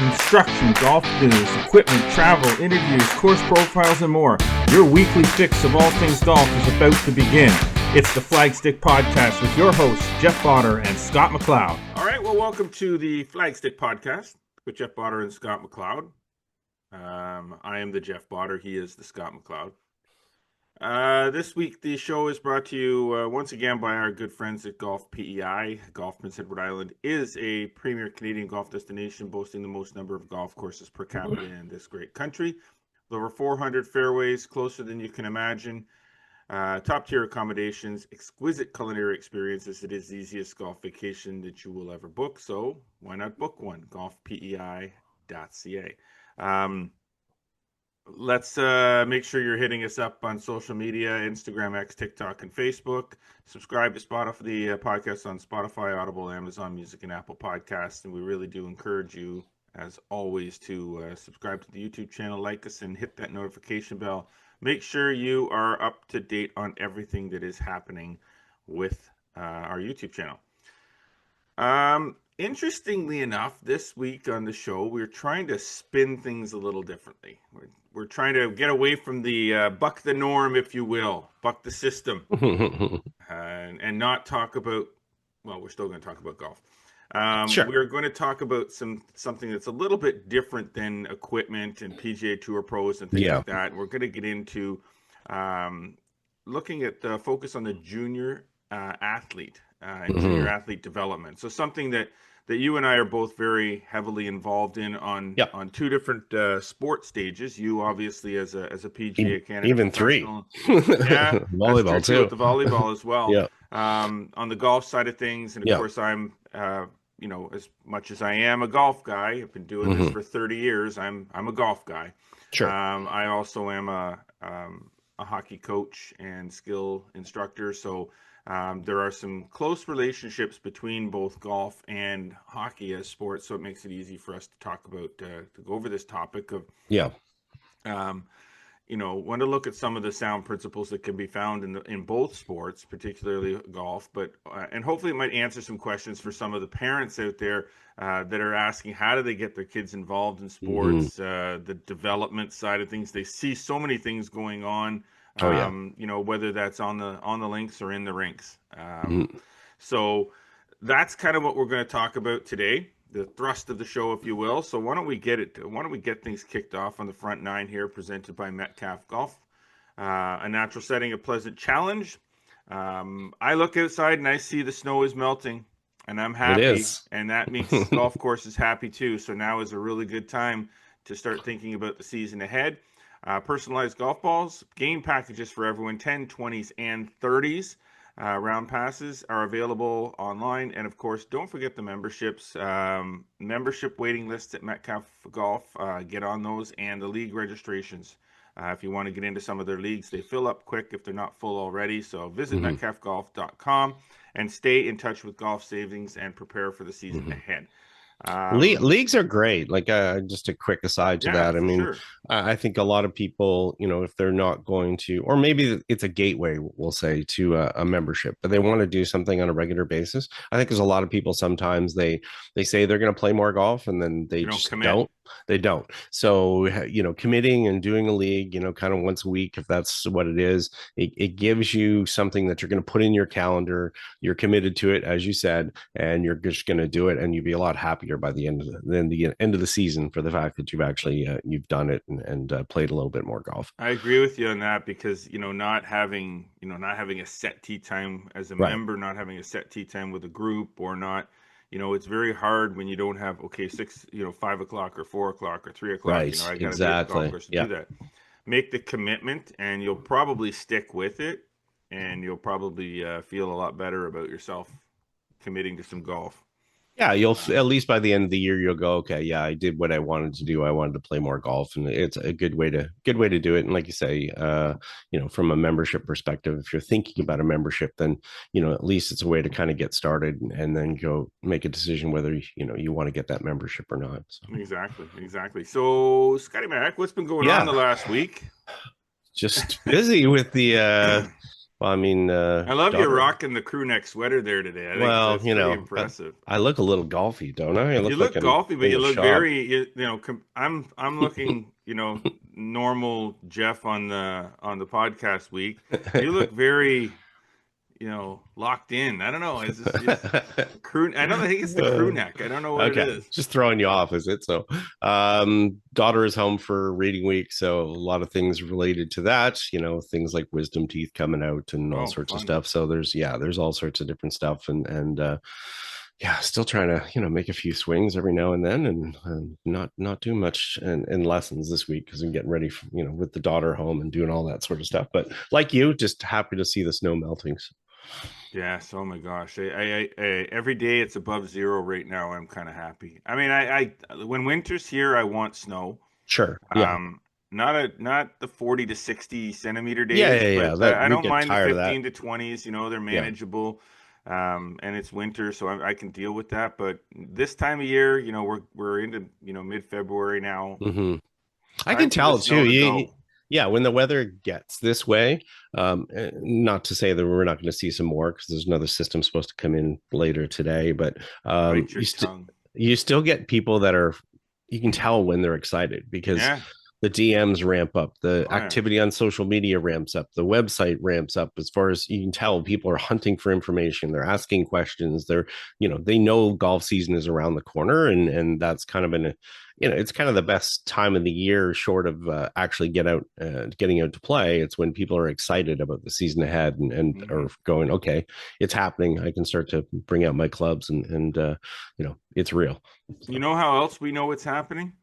Instruction, golf news, equipment, travel, interviews, course profiles, and more. Your weekly fix of all things golf is about to begin. It's the Flagstick Podcast with your hosts, Jeff Botter and Scott McLeod. All right, well, welcome to the Flagstick Podcast with Jeff Botter and Scott McLeod. I am the Jeff Botter. He is the Scott McLeod. This week, the show is brought to you once again by our good friends at Golf PEI. Golf Prince Edward Island is a premier Canadian golf destination boasting the most number of golf courses per capita in this great country. With over 400 fairways, closer than you can imagine. Top-tier accommodations, exquisite culinary experiences. It is the easiest golf vacation that you will ever book, so why not book one? golfpei.ca. Let's make sure you're hitting us up on social media, Instagram, X, TikTok, and Facebook. Subscribe to Spotify, the podcast on Spotify, Audible, Amazon Music, and Apple Podcasts. And we really do encourage you, as always, to subscribe to the YouTube channel, like us, and hit that notification bell. Make sure you are up to date on everything that is happening with our YouTube channel. Interestingly enough, this week on the show, we're trying to spin things a little differently. We're trying to get away from the buck the norm, if you will, buck the system, and not talk about, well, we're still going to talk about golf. Sure. We're going to talk about something that's a little bit different than equipment and PGA Tour pros and things like that. We're going to get into looking at the focus on the junior athlete and junior athlete development. So something that you and I are both very heavily involved in on two different sport stages. You obviously as a PGA Canada, even three, volleyball too. With the volleyball as well. On the golf side of things, and of course I'm as much as I am a golf guy, I've been doing this for 30 years. I'm a golf guy. Sure. I also am a hockey coach and skill instructor. So there are some close relationships between both golf and hockey as sports, so it makes it easy for us to talk about, to go over this topic of, want to look at some of the sound principles that can be found in both sports, particularly golf, but and hopefully it might answer some questions for some of the parents out there that are asking, how do they get their kids involved in sports, the development side of things. They see so many things going on. Whether that's on the links or in the rinks. So that's kind of what we're going to talk about today, the thrust of the show, if you will. So why don't we get things kicked off on the front nine here, presented by Metcalf Golf. A natural setting, a pleasant challenge. I look outside and I see the snow is melting, and I'm happy. It is. And that means the golf course is happy too. So now is a really good time to start thinking about the season ahead. Personalized golf balls, game packages for everyone, 10, 20s, and 30s. Round passes are available online. And, of course, don't forget the memberships. Membership waiting lists at Metcalf Golf. Get on those, and the league registrations. If you want to get into some of their leagues, they fill up quick if they're not full already. So visit metcalfgolf.com and stay in touch with golf savings and prepare for the season ahead. Leagues are great. Like just a quick aside to that. I mean, sure. I think a lot of people, if they're not going to, or maybe it's a gateway, we'll say, to a membership, but they want to do something on a regular basis. I think there's a lot of people, sometimes they say they're going to play more golf and then they just don't. They don't. So, committing and doing a league, kind of once a week, if that's what it is, it gives you something that you're going to put in your calendar. You're committed to it, as you said, and you're just going to do it. And you'll be a lot happier by the end of the season for the fact that you've actually, you've done it and played a little bit more golf. I agree with you on that because, not having a set tee time as a member, not having a set tee time with a group, or not, it's very hard when you don't have, 5 o'clock or 4 o'clock or 3 o'clock. Right. I got to be at the golf course to do that. Make the commitment, and you'll probably stick with it, and you'll probably feel a lot better about yourself committing to some golf. Yeah, you'll at least by the end of the year, you'll go, okay, yeah, I did what I wanted to do. I wanted to play more golf, and it's a good way to do it. And like you say, from a membership perspective, if you're thinking about a membership, then at least it's a way to kind of get started and then go make a decision whether you want to get that membership or not. So. Exactly. So, Scotty Mac, what's been going on the last week? Just busy with the Well, I mean, I love you daughter. rocking the crew neck sweater there today. I think Well, that's pretty impressive. I look a little golfy, don't I? I You look like look I'm golfy, but in you the look shop. very, I'm looking, normal Jeff on the podcast week. You look very, locked in. I don't know. It's crew. I think it's the crew neck. I don't know what it Okay, is. just throwing you off, is it? So, daughter is home for reading week, so a lot of things related to that. Things like wisdom teeth coming out and all Oh, sorts of fun. stuff. So there's all sorts of different stuff, and yeah, still trying to make a few swings every now and then, and not too much in lessons this week because I'm getting ready for, with the daughter home and doing all that sort of stuff. But like you, just happy to see the snow melting. So, Yes. Oh my gosh. Every day it's above zero right now. I'm kind of happy. I mean, when winter's here, I want snow. sure, yeah, Um, not the 40 to 60 centimeter yeah, days, yeah, but yeah. That I we don't get mind the tired of that. 15 to 20s. They're Yeah. manageable. And it's winter, so I can deal with that. But this time of year, we're into mid February now. Hmm. I can Time for the tell too. snow to go. Yeah, when the weather gets this way, not to say that we're not going to see some more because there's another system supposed to come in later today, but Bite your tongue. you still get people that are, you can tell when they're excited because Yeah. the DMs ramp up, the Oh yeah. activity on social media ramps up, the website ramps up. As far as you can tell, people are hunting for information, they're asking questions, they know golf season is around the corner, and that's kind of it's kind of the best time of the year, short of actually getting out to play. It's when people are excited about the season ahead and Hmm. are going, okay, it's happening. I can start to bring out my clubs and it's real. You So. know how else we know what's happening?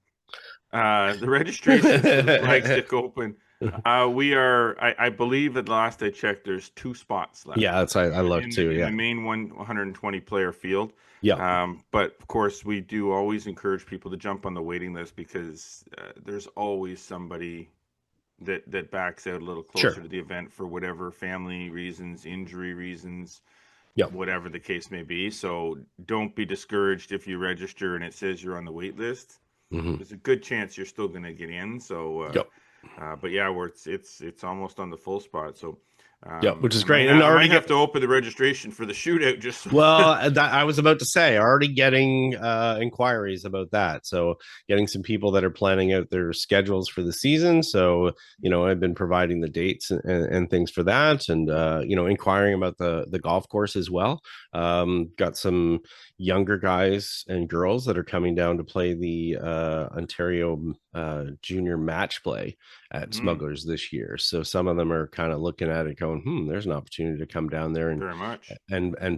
The registrations for the Flagstick Open. I believe at last I checked, there's two spots left Yeah, I look in too. the Yeah. 120 player field. Yeah. But of course, we do always encourage people to jump on the waiting list because there's always somebody that backs out a little closer Sure. to the event for whatever family reasons, injury reasons, Yeah. whatever the case may be. So don't be discouraged if you register and it says you're on the wait list. Hmm. There's a good chance you're still going to get in. So, Yep. but yeah, it's almost on the full spot. So, Yep. Which is I might great. And have I already might get have to open the registration for the shootout just so. well, that, I was about to say, already getting inquiries about that. So, getting some people that are planning out their schedules for the season. So, I've been providing the dates and things for that, and inquiring about the golf course as well. Got some younger guys and girls that are coming down to play the Ontario junior match play at Mm, Smugglers this year. So some of them are kind of looking at it, going, there's an opportunity to come down there and very much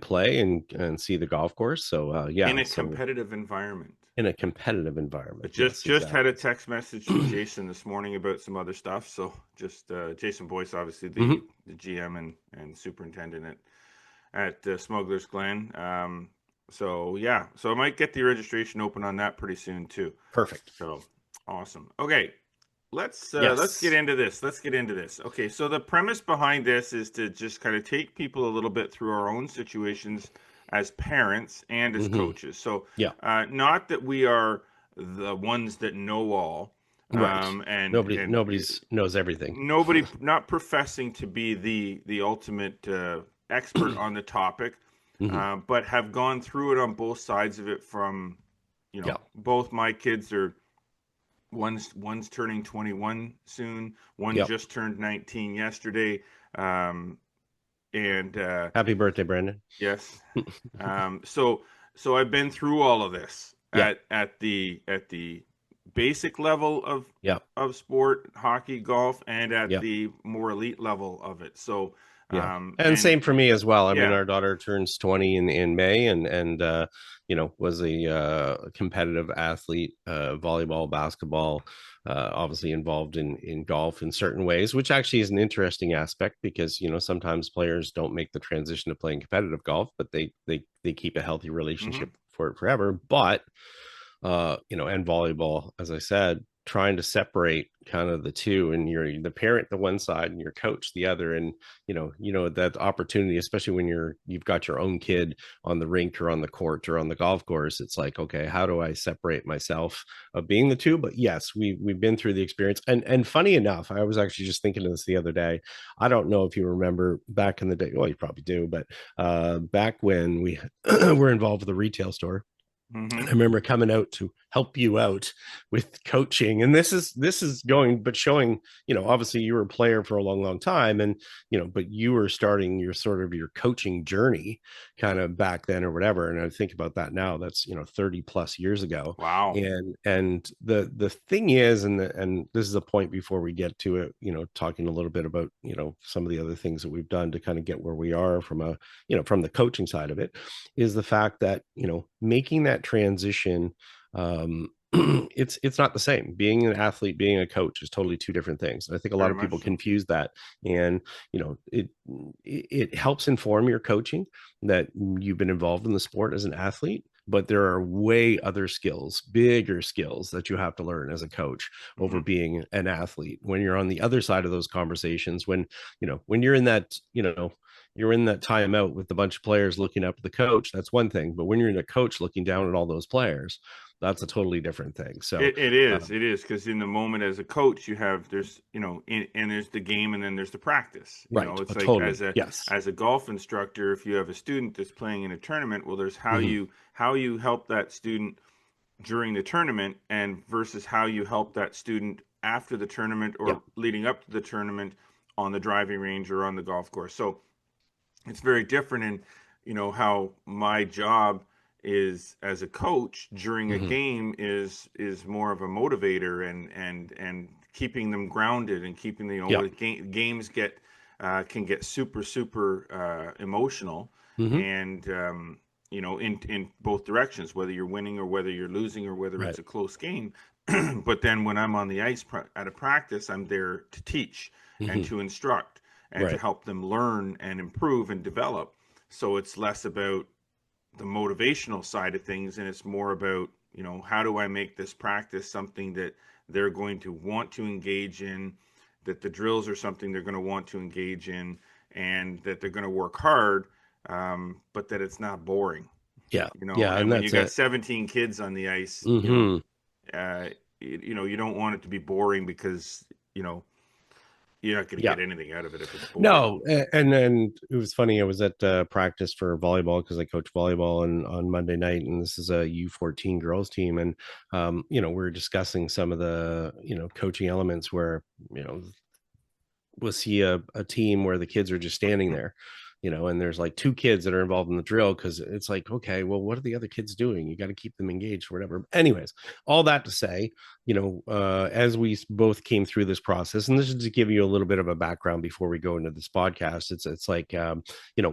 play and see the golf course. So in yeah, a so competitive environment. in a competitive I environment, just yes, just had a exactly. text message from Jason this morning about some other stuff. So just Jason Boyce, obviously Hmm. the GM and superintendent at Smuggler's Glen. So yeah, so I might get the registration open on that pretty soon too. Perfect. So awesome. Okay, let's get Yes. into this. Let's get into this. Okay, so the premise behind this is to just kind of take people a little bit through our own situations as parents and as Hmm. coaches. So Yeah. not that we are the ones that know all, Right. and Nobody's knows everything. nobody not professing to be the ultimate expert on the topic, Hmm. but have gone through it on both sides of it. From Yeah. both my kids are one's turning 21 soon. One Yeah. just turned 19 yesterday. Um, and Happy birthday, Brandon. yes, so I've been through all of this Yeah. at the basic level Yeah. of sport, hockey, golf, and at Yeah. the more elite level of it. So, Yeah. And and same for me as well. I mean, yeah, our daughter turns 20 in May, and was a competitive athlete, volleyball, basketball, obviously involved in golf in certain ways, which actually is an interesting aspect because, sometimes players don't make the transition to playing competitive golf, but they keep a healthy hmm relationship for it forever. But and volleyball, as I said, trying to separate kind of the two, and you're the parent the one side and your coach the other. And that opportunity, especially when you've got your own kid on the rink or on the court or on the golf course, it's like, okay, how do I separate myself of being the two? But yes, we've been through the experience. And funny enough, I was actually just thinking of this the other day. I don't know if you remember back in the day. Well, you probably do, but back when we were involved with the retail store, and I Mm-hmm. remember coming out to help you out with coaching. And this is going, but showing, obviously you were a player for a long, long time. And, but you were starting your sort of your coaching journey kind of back then or whatever. And I think about that now, that's, 30 plus years ago. Wow. And the thing is, and this is a point before we get to it, talking a little bit about, some of the other things that we've done to kind of get where we are from from the coaching side of it, is the fact that, making that transition, it's not the same. Being an athlete, being a coach is totally two different things. I think a lot Very of people much so. confuse that. And it helps inform your coaching that you've been involved in the sport as an athlete, but there are way other skills, bigger skills that you have to learn as a coach over Mm-hmm. being an athlete. When you're on the other side of those conversations, when you're in that, you're in that timeout with a bunch of players looking up at the coach, that's one thing. But when you're in a coach looking down at all those players, that's a totally different thing. So, It is because in the moment as a coach, there's and there's the game and then there's the practice. right. It's like Totally. Yes. as a golf instructor, if you have a student that's playing in a tournament, well, there's Hmm. how you help that student during the tournament and versus how you help that student after the tournament Yeah. or leading up to the tournament on the driving range or on the golf course. So it's very different in how my job is as a coach during a Hmm. game is more of a motivator and keeping them grounded and keeping Yeah. games get can get super emotional Hmm. and in both directions, whether you're winning or whether you're losing or whether Right. it's a close game. But then when I'm on the ice at a practice, I'm there to teach and Hmm. to instruct and to Right. help them learn and improve and develop. So it's less about the motivational side of things and it's more about, how do I make this practice something that they're going to want to engage in, that the drills are something they're going to want to engage in, and that they're going to work hard, but that it's not boring. Yeah. Yeah. And And when you that's got it. 17 kids on the ice, Hmm. uh, you don't want it to be boring because, you're not going to Yeah. get anything out of it if it's boring. No, and then it was funny. I was at practice for volleyball because I coach volleyball on Monday night, and this is a U14 girls team, and we're discussing some of the coaching elements where we'll see a team where the kids are just standing there, and there's like two kids that are involved in the drill because it's like, okay, well, what are the other kids doing? You got to keep them engaged, or whatever. Anyways, all that to say, as we both came through this process, and this is to give you a little bit of a background before we go into this podcast. It's like,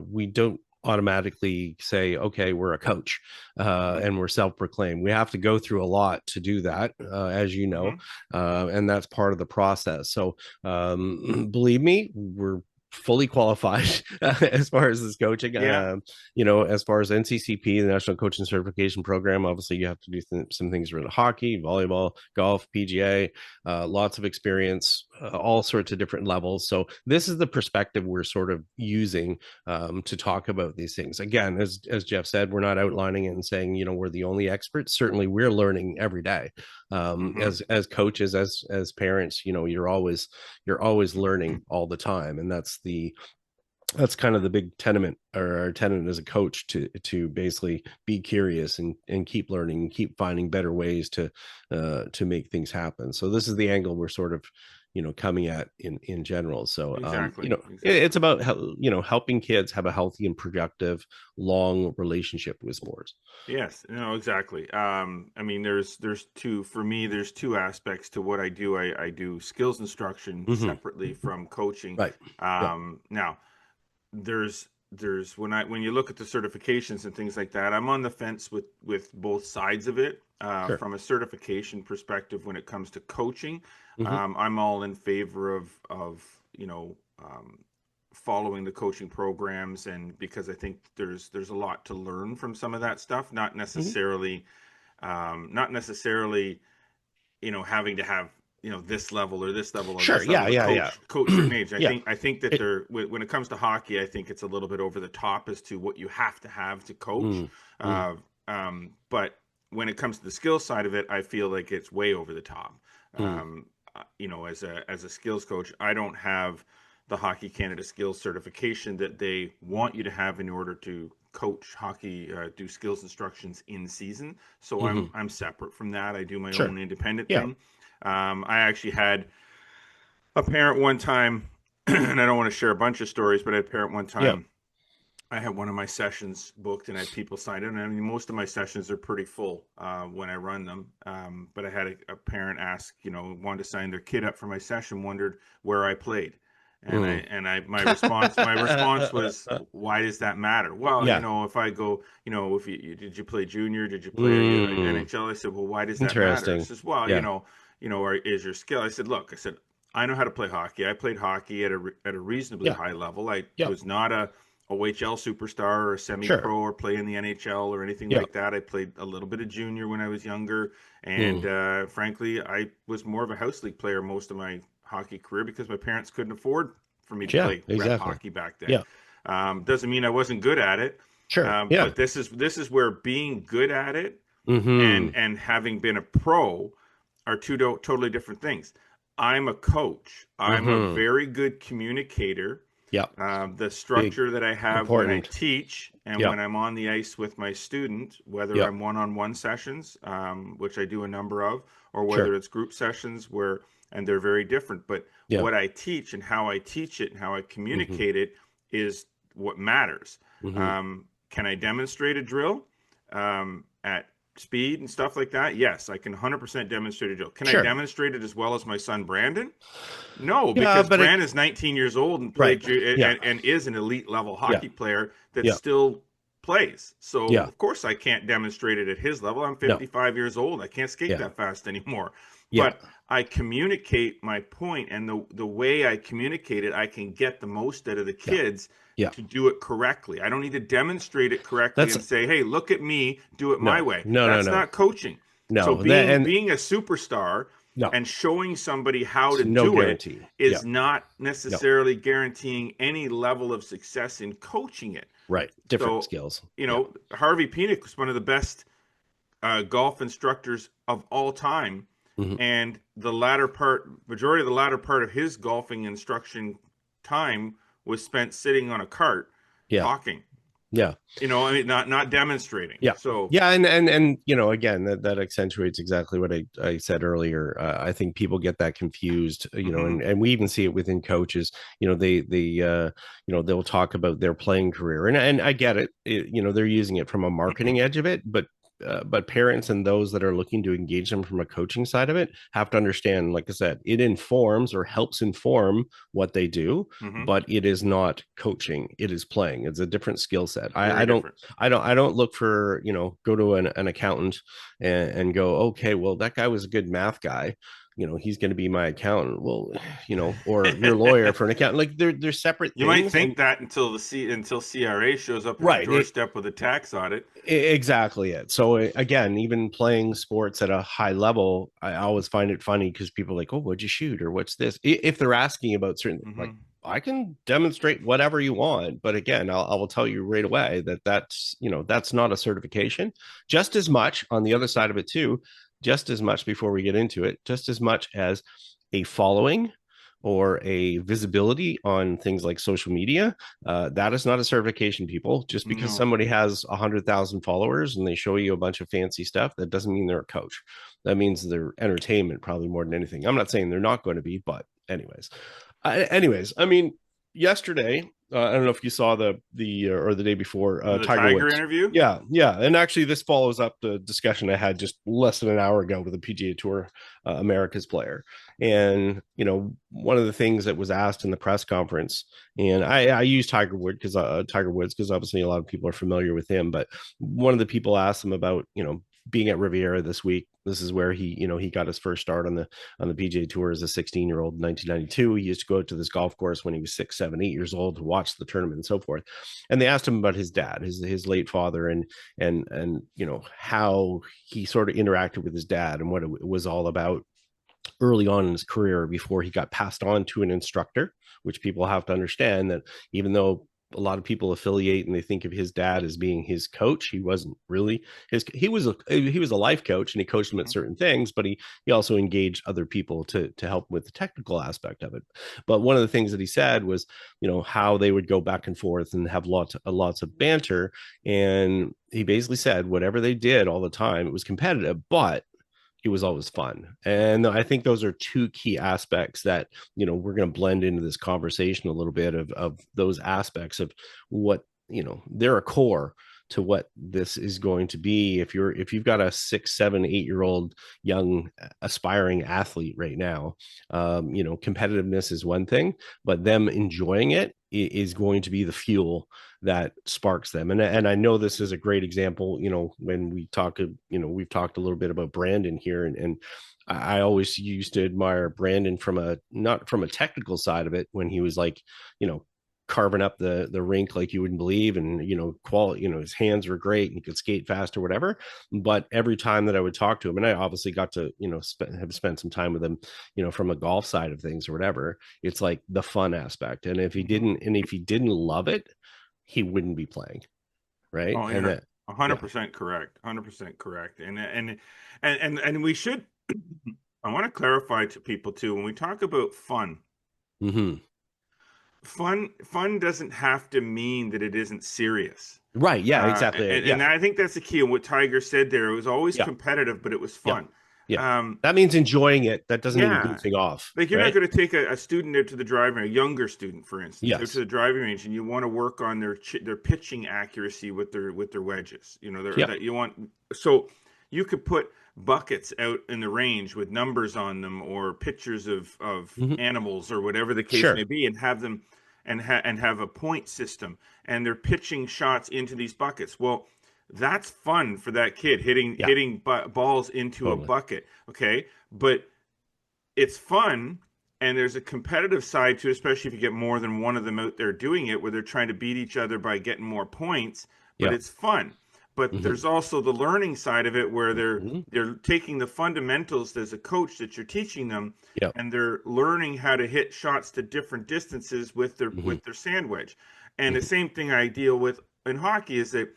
we don't automatically say, okay, we're a coach Mm-hmm. and we're self-proclaimed. We have to go through a lot to do that, as you know, Mm-hmm. and that's part of the process. So believe me, we're fully qualified as far as this coaching. Yeah, As far as NCCP, the National Coaching Certification Program, obviously you have to do some things around hockey, volleyball, golf, PGA, lots of experience, all sorts of different levels. So this is the perspective we're sort of using to talk about these things. Again, as Jeff said, we're not outlining it and saying, we're the only experts. Certainly we're learning every day mm-hmm. as coaches, as parents. You're always learning all the time, and that's kind of the big tenement or tenet as a coach, to basically be curious and keep learning and keep finding better ways to make things happen. So this is the angle we're sort of coming at in general. So Exactly, it's exactly. about helping kids have a healthy and productive long relationship with sports. Yes, no, exactly. I mean, there's two for me. There's two aspects to what I do. I do skills instruction Hmm. separately from coaching. Right. Yeah. Now, there's when you look at the certifications and things like that, I'm on the fence with both sides of it. Sure. From a certification perspective, when it comes to coaching, Hmm. I'm all in favor of following the coaching programs, and because I think there's a lot to learn from some of that stuff. Not Hmm. necessarily having to have this level or this level or Sure. this Yeah. level to Yeah. Yeah. coach certain age. Yeah. I think that It, they're when it comes to hockey, I think it's a little bit over the top as to what you have to coach. mm, mm, Uh, but when it comes to the skill side of it, I feel like it's way over the top. mm, As a skills coach, I don't have the Hockey Canada skills certification that they want you to have in order to coach hockey, do skills instructions in season. So mm-hmm. I'm separate from that. I do my Sure. own independent Yeah. thing. I actually had a parent one time, and I don't want to share a bunch of stories, but I had a parent one Yeah. time. I had one of my sessions booked, and I had people signed in. I mean, most of my sessions are pretty full when I run them. But I had a parent ask, wanted to sign their kid up for my session, wondered where I played. And Mm. my response was, why does that matter? Well, Yeah. if I go, if did you play junior? Did you play Mm. NHL? I said, well, why does that matter? It Interesting. says, well, Yeah. is your skill? I said, look, I know how to play hockey. I played hockey at a reasonably Yeah. high level. I Yeah. was not a OHL superstar or Sure. semi-pro or play in the NHL or anything Yeah. like that. I played a little bit of junior when I was younger, and Mm. frankly, I was more of a house league player most of my hockey career because my parents couldn't afford for me to Yeah. play rep Exactly. hockey back then. Yeah. Doesn't mean I wasn't good at it, Sure. Yeah. but this is where being good at it Mm-hmm. and having been a pro are totally different things. I'm a coach. I'm a Mm-hmm. very good communicator. Yeah. The Big. structure that I have when I Important. teach and Yeah. when I'm on the ice with my student, whether Yeah. I'm one-on-one sessions, which I do a number of, or whether Sure. it's group sessions and they're very different. But Yeah. what I teach and how I teach it and how I Mm-hmm. communicate it is what matters. Mm-hmm. Can I demonstrate a drill at speed and stuff like that? Yes, I can 100% demonstrate a drill. Can I Sure. demonstrate it as well as my son Brandon? No, Yeah, because but it, Brandon's 19 years old and right. played Yeah. and is an elite level Yeah. hockey player that Yeah. still plays. So Yeah. of course I can't demonstrate it at his level. I'm No. 55 years old. I can't skate Yeah. that fast anymore. Yeah. But I communicate my point, and the way I communicate it, I can get the most out of the Yeah. kids Yeah. to do it correctly. I don't need to demonstrate it correctly That's and say, "Hey, look at me, do it my no. way." No. No. That's No. not coaching. So No. That and being a superstar no. and showing somebody how It's to no do it guarantee. Yeah. is not No. necessarily guaranteeing any level of success in coaching it. Right. Different So, skills. Yeah. Harvey Penick was one of the best golf instructors of all time. Mm-hmm. And majority of the latter part of his golfing instruction time was spent sitting on a cart Yeah. talking. Yeah. I mean, not demonstrating. Yeah. So Yeah. And again, that accentuates exactly what I said earlier. I think people get that confused, and we even see it within coaches, they'll talk about their playing career and I get it, they're using it from a marketing edge of it, but parents and those that are looking to engage them from a coaching side of it have to understand, like I said, it informs or helps inform what they do, but it is not coaching. It is playing. It's a different skill set. Very different. I don't look for, go to an accountant and go, okay, well, that guy was a good math guy. He's going to be my accountant. Well, or your lawyer for an accountant. Like they're separate You things. might think that until CRA shows up at Right. your doorstep with a tax audit. Exactly it. So again, even playing sports at a high level, I always find it funny because people are like, oh, what'd you shoot? Or what's this? If they're asking about certain, like, I can demonstrate whatever you want. But again, I will tell you right away that's not a certification. Just as much on the other side of it too, just as much before we get into it, just as much as a following or a visibility on things like social media, that is not a certification, people. Just because somebody has 100,000 followers and they show you a bunch of fancy stuff, that doesn't mean they're a coach. That means they're entertainment, probably more than anything. I'm not saying they're not going to be, but anyways, I mean, yesterday, I don't know if you saw the or the day before, the Tiger Woods interview. Yeah. And actually this follows up the discussion I had just less than an hour ago with the PGA Tour America's player. And one of the things that was asked in the press conference, and I use Tiger Woods because obviously a lot of people are familiar with him, but one of the people asked him about being at Riviera this week. This is where he got his first start on the PGA Tour as a 16-year-old in 1992. He used to go to this golf course when he was 6, 7, 8 years old to watch the tournament and so forth. And they asked him about his dad, his late father, and how he sort of interacted with his dad and what it was all about early on in his career before he got passed on to an instructor, which people have to understand that even though a lot of people affiliate and they think of his dad as being his coach, he wasn't really his. He was a life coach and he coached him at Mhm. certain things, but he also engaged other people to help with the technical aspect of it. But one of the things that he said was, how they would go back and forth and have lots of banter, and he basically said whatever they did all the time, it was competitive, but it was always fun. And I think those are two key aspects that, we're going to blend into this conversation a little bit of those aspects of what, they're a core to what this is going to be. If you've got a 6, 7, 8-year-old young aspiring athlete right now, competitiveness is one thing, but them enjoying it is going to be the fuel that sparks them. And I know this is a great example, when we talk, we've talked a little bit about Brandon here, and I always used to admire Brandon from not from a technical side of it, when he was like, carving up the rink like you wouldn't believe, and quality, his hands were great and he could skate fast or whatever. But every time that I would talk to him, and I obviously got to have spent some time with him, from a golf side of things or whatever, it's like the fun aspect. And if he didn't love it, he wouldn't be playing, right? Oh, And you're that, yeah. 100% correct. 100% correct. And we should. I want to clarify to people too when we talk about fun. Mm-hmm. Fun doesn't have to mean that it isn't serious. Right, yeah, Uh, exactly, and yeah, I think that's the key. And what Tiger said there, it was always yeah, competitive, but it was yeah, fun. yeah. Um, That means enjoying it. That doesn't mean yeah, goofing off, like you're not right? going to take a student out to the driving, a younger student, for instance, out to Yes. the driving range, and you want to work on their pitching accuracy with their wedges. Yep. That you want. So you could put buckets out in the range with numbers on them or pictures of Mm-hmm. animals or whatever the case may Sure. be, and have them and have a point system, and they're pitching shots into these buckets. Well, that's fun for that kid Yeah, hitting balls into a totally. bucket. Okay, but it's fun, and there's a competitive side to it, especially if you get more than one of them out there doing it, where they're trying to beat each other by getting more points. But Yeah. it's fun. But Mm-hmm. there's also the learning side of it, where Mm-hmm. they're taking the fundamentals as a coach that you're teaching them, Yeah. and they're learning how to hit shots to different distances with Mm-hmm. their sand wedge. And the Mm-hmm. same thing I deal with in hockey is that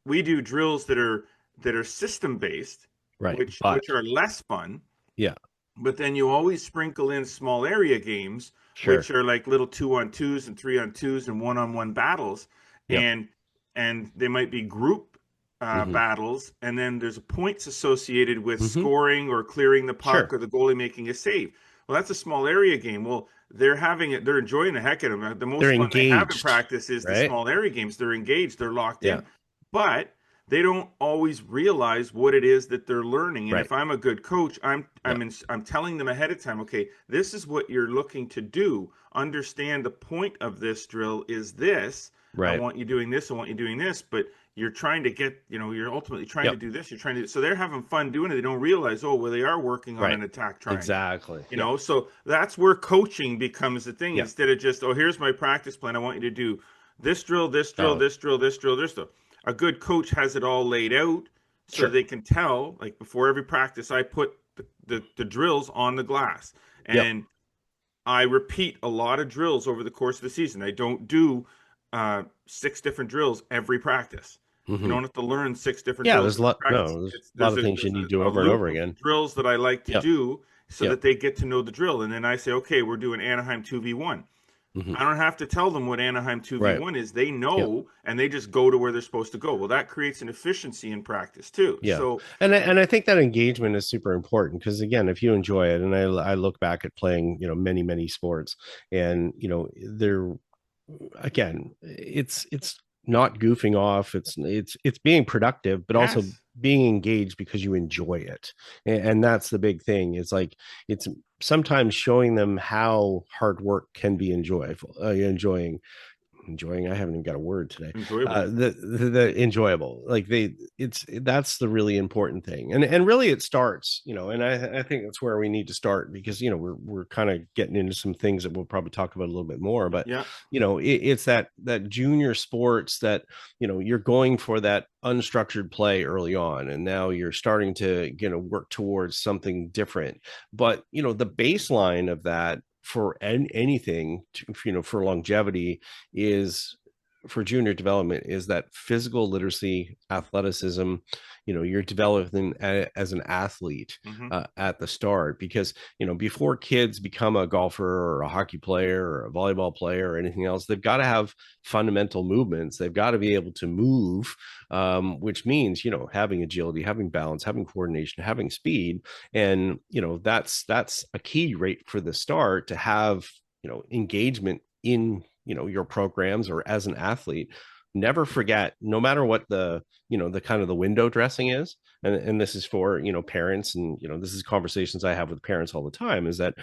we do drills that are system based, Right. But which are less fun, yeah, but then you always sprinkle in small area games, which sure. are like little 2-on-2s and 3-on-2s and one-on-one battles, Yep. and they might be group Mm-hmm. battles, and then there's points associated with Mm-hmm. scoring or clearing the puck Sure. or the goalie making a save. Well, that's a small area game. Well, they're having it. They're enjoying the heck out of it. The They're most fun they have in engaged, practice is the right? small area games. They're engaged. They're locked Yeah. in, but they don't always realize what it is that they're learning. And Right. if I'm a good coach, Yeah. I'm telling them ahead of time, okay, this is what you're looking to do. Understand the point of this drill is this. I Right. want you doing this. I want you doing this. But you're trying to get, you're ultimately trying to Yep. do this. You're trying to, so they're having fun doing it. They don't realize, oh, well, they are working on Right. an attack triangle. Exactly. Yep. So that's where coaching becomes the thing, Yep. instead of just, oh, here's my practice plan. I want you to do this drill, this drill, Oh, this drill, this drill, this drill. A good coach has it all laid out so sure. they can tell, like before every practice, I put the drills on the glass, Yep. and I repeat a lot of drills over the course of the season. I don't do 6 different drills every practice. You Mm-hmm. don't have to learn 6 different Yeah. drills There's a every lot. practice. No, there's a lot of things you There's need to do a over and over loop of again. drills that I like to Yep. do so Yep. that they get to know the drill. And then I say, okay, we're doing Anaheim 2v1. Mm-hmm. I don't have to tell them what Anaheim Right. 2v1 is. They Yep. know, and they just go to where they're supposed to go. Well, that creates an efficiency in practice too. Yeah. So, And I think that engagement is super important because again, if you enjoy it, and I look back at playing, many sports, and they're again, it's not goofing off. It's being productive, but also yes. being engaged because you enjoy it. And that's the big thing. It's like it's sometimes showing them how hard work can be enjoyable, enjoying enjoying, I haven't even got a word today. Enjoyable. The enjoyable, like that's the really important thing. And really it starts, and I think that's where we need to start, because we're kind of getting into some things that we'll probably talk about a little bit more, but Yeah. it's that junior sports that you're going for that unstructured play early on, and now you're starting to work towards something different. But the baseline of that for anything for longevity is, for junior development, is that physical literacy, athleticism. You're developing as an athlete at the start, because before kids become a golfer or a hockey player or a volleyball player or anything else, they've got to have fundamental movements. They've got to be able to move, which means having agility, having balance, having coordination, having speed. And that's a key right for the start, to have engagement in your programs or as an athlete. Never forget, no matter what the the kind of the window dressing is, and this is for parents, and this is conversations I have with parents all the time, is that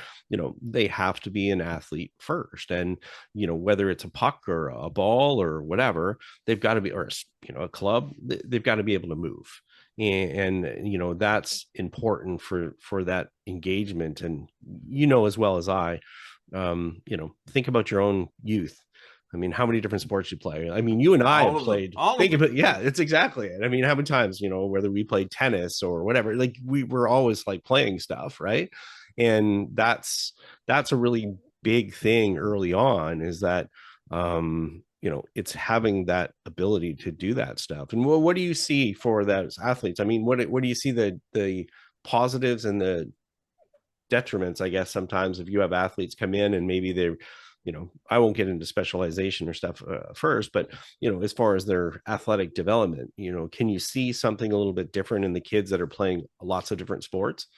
they have to be an athlete first. And whether it's a puck or a ball or whatever, they've got to be, or a club, they've got to be able to move. And that's important for that engagement. And as well as I, think about your own youth. I mean, how many different sports you play? I mean, you and I have played. Think of it. Yeah, it's exactly it. I mean, how many times, whether we played tennis or whatever, like we were always like playing stuff, right? And that's a really big thing early on, is that it's having that ability to do that stuff. And what do you see for those athletes? I mean, what do you see the positives and the detriments, I guess, sometimes, if you have athletes come in and maybe they're, I won't get into specialization or stuff first, but as far as their athletic development, can you see something a little bit different in the kids that are playing lots of different sports?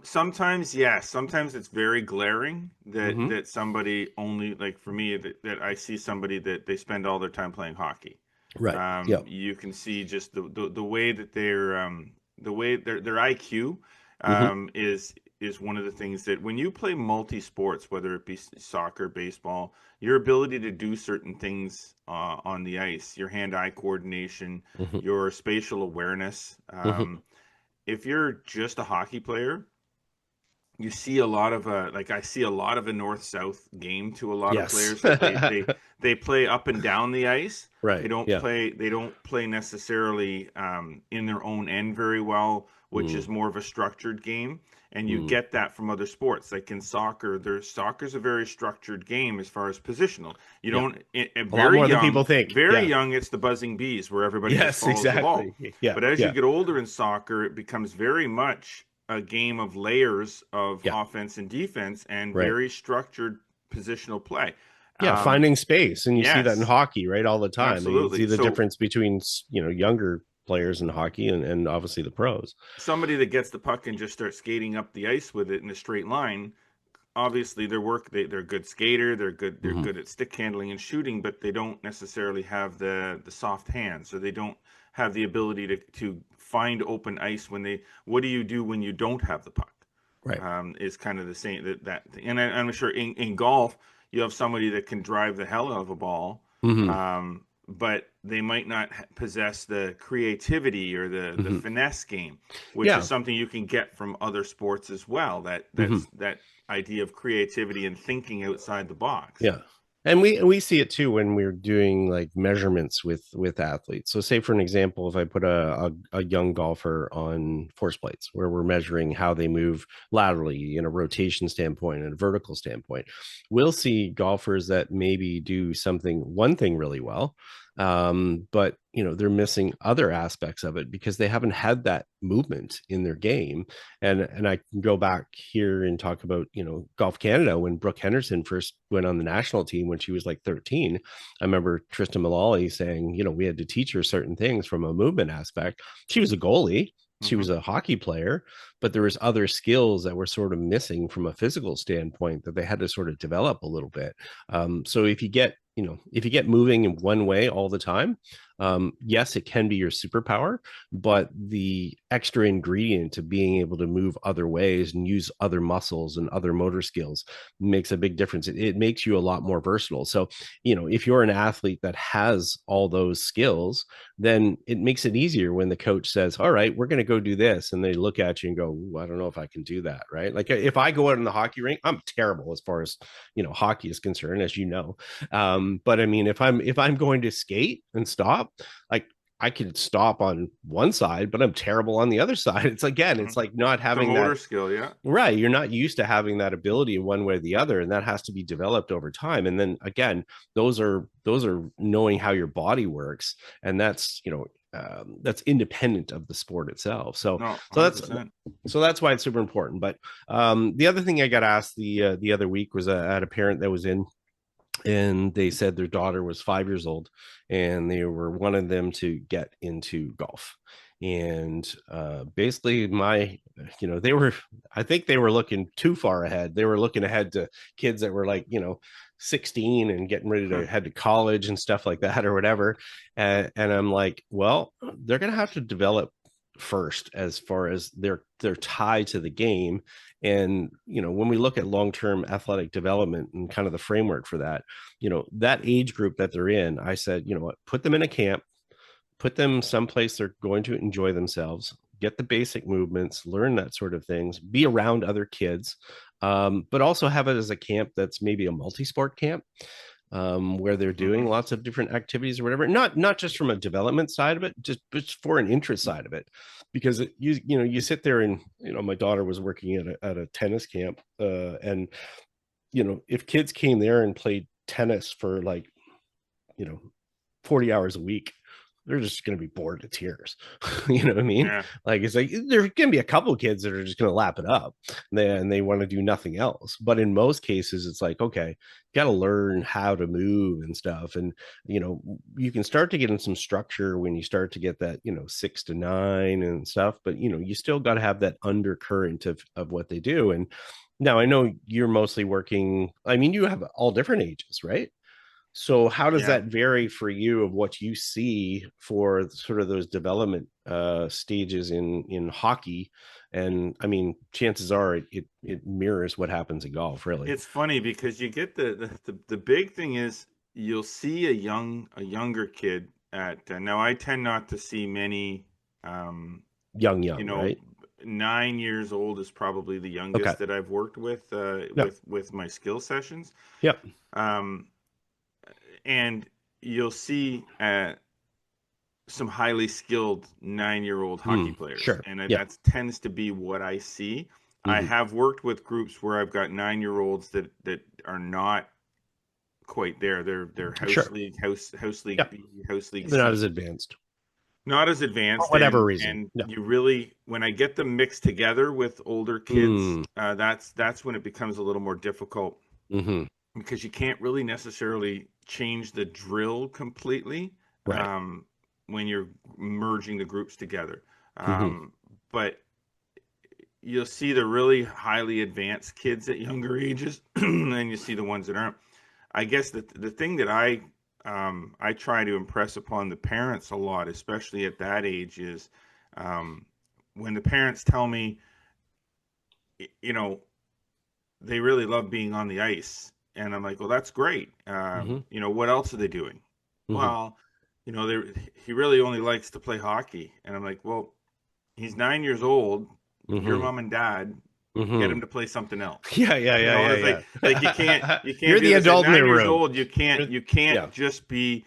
Sometimes, yes. Sometimes it's very glaring that somebody only, like for me, that I see somebody that they spend all their time playing hockey. Right. Yeah. You can see just the way that the way their IQ Mm-hmm. is one of the things that, when you play multi sports, whether it be soccer, baseball, your ability to do certain things on the ice, your hand-eye coordination, Mm-hmm. your spatial awareness. Mm-hmm. If you're just a hockey player, you see a lot of like I see a lot of a north-south game to a lot of Yes. players, that they play up and down the ice. Right. Yeah. They don't play necessarily in their own end very well, which Mm. is more of a structured game. And you Mm. get that from other sports, like in soccer. Soccer's a very structured game as far as positional. You Yeah. don't A lot more than people think. very Yeah. young. It's the buzzing bees where everybody just Yes, follows the ball. exactly. Yeah. But as you Yeah. get older in soccer, it becomes very much a game of layers of Yeah. offense and defense, and Right. very structured positional play. Yeah. Finding space. And you see that in Yes, hockey, right? All the time. And you see absolutely. the So difference between, younger players in hockey and obviously the pros. somebody that gets the puck and just starts skating up the ice with it in a straight line, obviously they're a good skater, they're Mm-hmm. good at stick handling and shooting, but they don't necessarily have the soft hands, so they don't have the ability to find open ice when they. What do you do when you don't have the puck? Right. Is kind of the same that and I'm sure in golf you have somebody that can drive the hell out of a ball, Mm-hmm. but they might not possess the creativity or the Mm-hmm. finesse game, which is Yeah. something you can get from other sports as well. Mm-hmm. That idea of creativity and thinking outside the box. Yeah. And we see it too when we're doing like measurements with athletes. So say for an example, if I put a young golfer on force plates, where we're measuring how they move laterally in a rotation standpoint and a vertical standpoint, we'll see golfers that maybe do one thing really well, but they're missing other aspects of it because they haven't had that movement in their game. And I can go back here and talk about Golf Canada, when Brooke Henderson first went on the national team when she was like 13. I remember Tristan Mullally saying we had to teach her certain things from a movement aspect. She was a goalie, she was a hockey player, but there was other skills that were sort of missing from a physical standpoint that they had to sort of develop a little bit. So if you get moving in one way all the time, Yes, it can be your superpower, but the extra ingredient to being able to move other ways and use other muscles and other motor skills makes a big difference. It makes you a lot more versatile. So, if you're an athlete that has all those skills, then it makes it easier when the coach says, all right, we're going to go do this. And they look at you and go, I don't know if I can do that. Right. Like if I go out in the hockey rink, I'm terrible as far as, hockey is concerned, as you know. But I mean, if I'm going to skate and stop, like I can stop on one side, but I'm terrible on the other side. It's like not The having that. motor skill, yeah. Right. You're not used to having that ability one way or the other. And that has to be developed over time. And then again, those are knowing how your body works. And that's independent of the sport itself. So No, so that's 100%. so that's why it's super important. But the other thing I got asked the other week was at a parent that was in, and they said their daughter was 5 years old and they were wanting them to get into golf. And basically they were, I think they were looking too far ahead. They were looking ahead to kids that were like 16 and getting ready to head to college and stuff like that or whatever. And I'm like, well, they're going to have to develop first as far as their tie to the game. And when we look at long-term athletic development and kind of the framework for that, that age group that they're in, I said, what, put them in a camp, put them someplace they're going to enjoy themselves, get the basic movements, learn that sort of things, be around other kids, but also have it as a camp that's maybe a multi-sport camp, where they're doing lots of different activities or whatever. Not just from a development side of it, just for an interest side of it, because you sit there and my daughter was working at a tennis camp, and if kids came there and played tennis for like 40 hours a week, they're just going to be bored to tears. You know what I mean? Yeah. Like, it's like there can be a couple of kids that are just going to lap it up and they want to do nothing else. But in most cases, it's like, okay, got to learn how to move and stuff. And, you can start to get in some structure when you start to get that, 6 to 9 and stuff. But, you still got to have that undercurrent of what they do. And now I know you're mostly working, I mean, you have all different ages, right? So how does Yeah. that vary for you of what you see for sort of those development stages in hockey? And I mean, chances are it mirrors what happens in golf, really. It's funny because you get the big thing is you'll see a younger kid at now I tend not to see many you Young, know right? 9 years old is probably the Okay. youngest that I've worked with Yep. with my skill sessions. Yep. Um and you'll see some highly skilled 9-year-old hockey players, Sure. and Yeah. that tends to be what I see. I Hmm. have worked with groups where I've got 9-year-olds that are not quite there. They're house Sure. league, house league Yeah. B, house league They're not C, as advanced not as for advanced. whatever and reason. and No. you really, when I get them mixed together with older kids, Mm. that's when it becomes a little more difficult Hmm. because you can't really necessarily change the drill completely Right. when you're merging the groups together. Hmm. But you'll see the really highly advanced kids at younger ages, and you see the ones that aren't. I guess the thing that I try to impress upon the parents a lot, especially at that age, is um, when the parents tell me, you know, they really love being on the ice. And I'm like, well, that's great. Hmm. What else are they doing? Hmm. Well, he really only likes to play hockey. And I'm like, well, he's 9 years old. Your Hmm. mom and dad get Hmm. him to play something else. Yeah. Yeah. Yeah. It's like you can't Yeah. you can't You're do the this at adult in the 9 years room. old. You can't Yeah. just be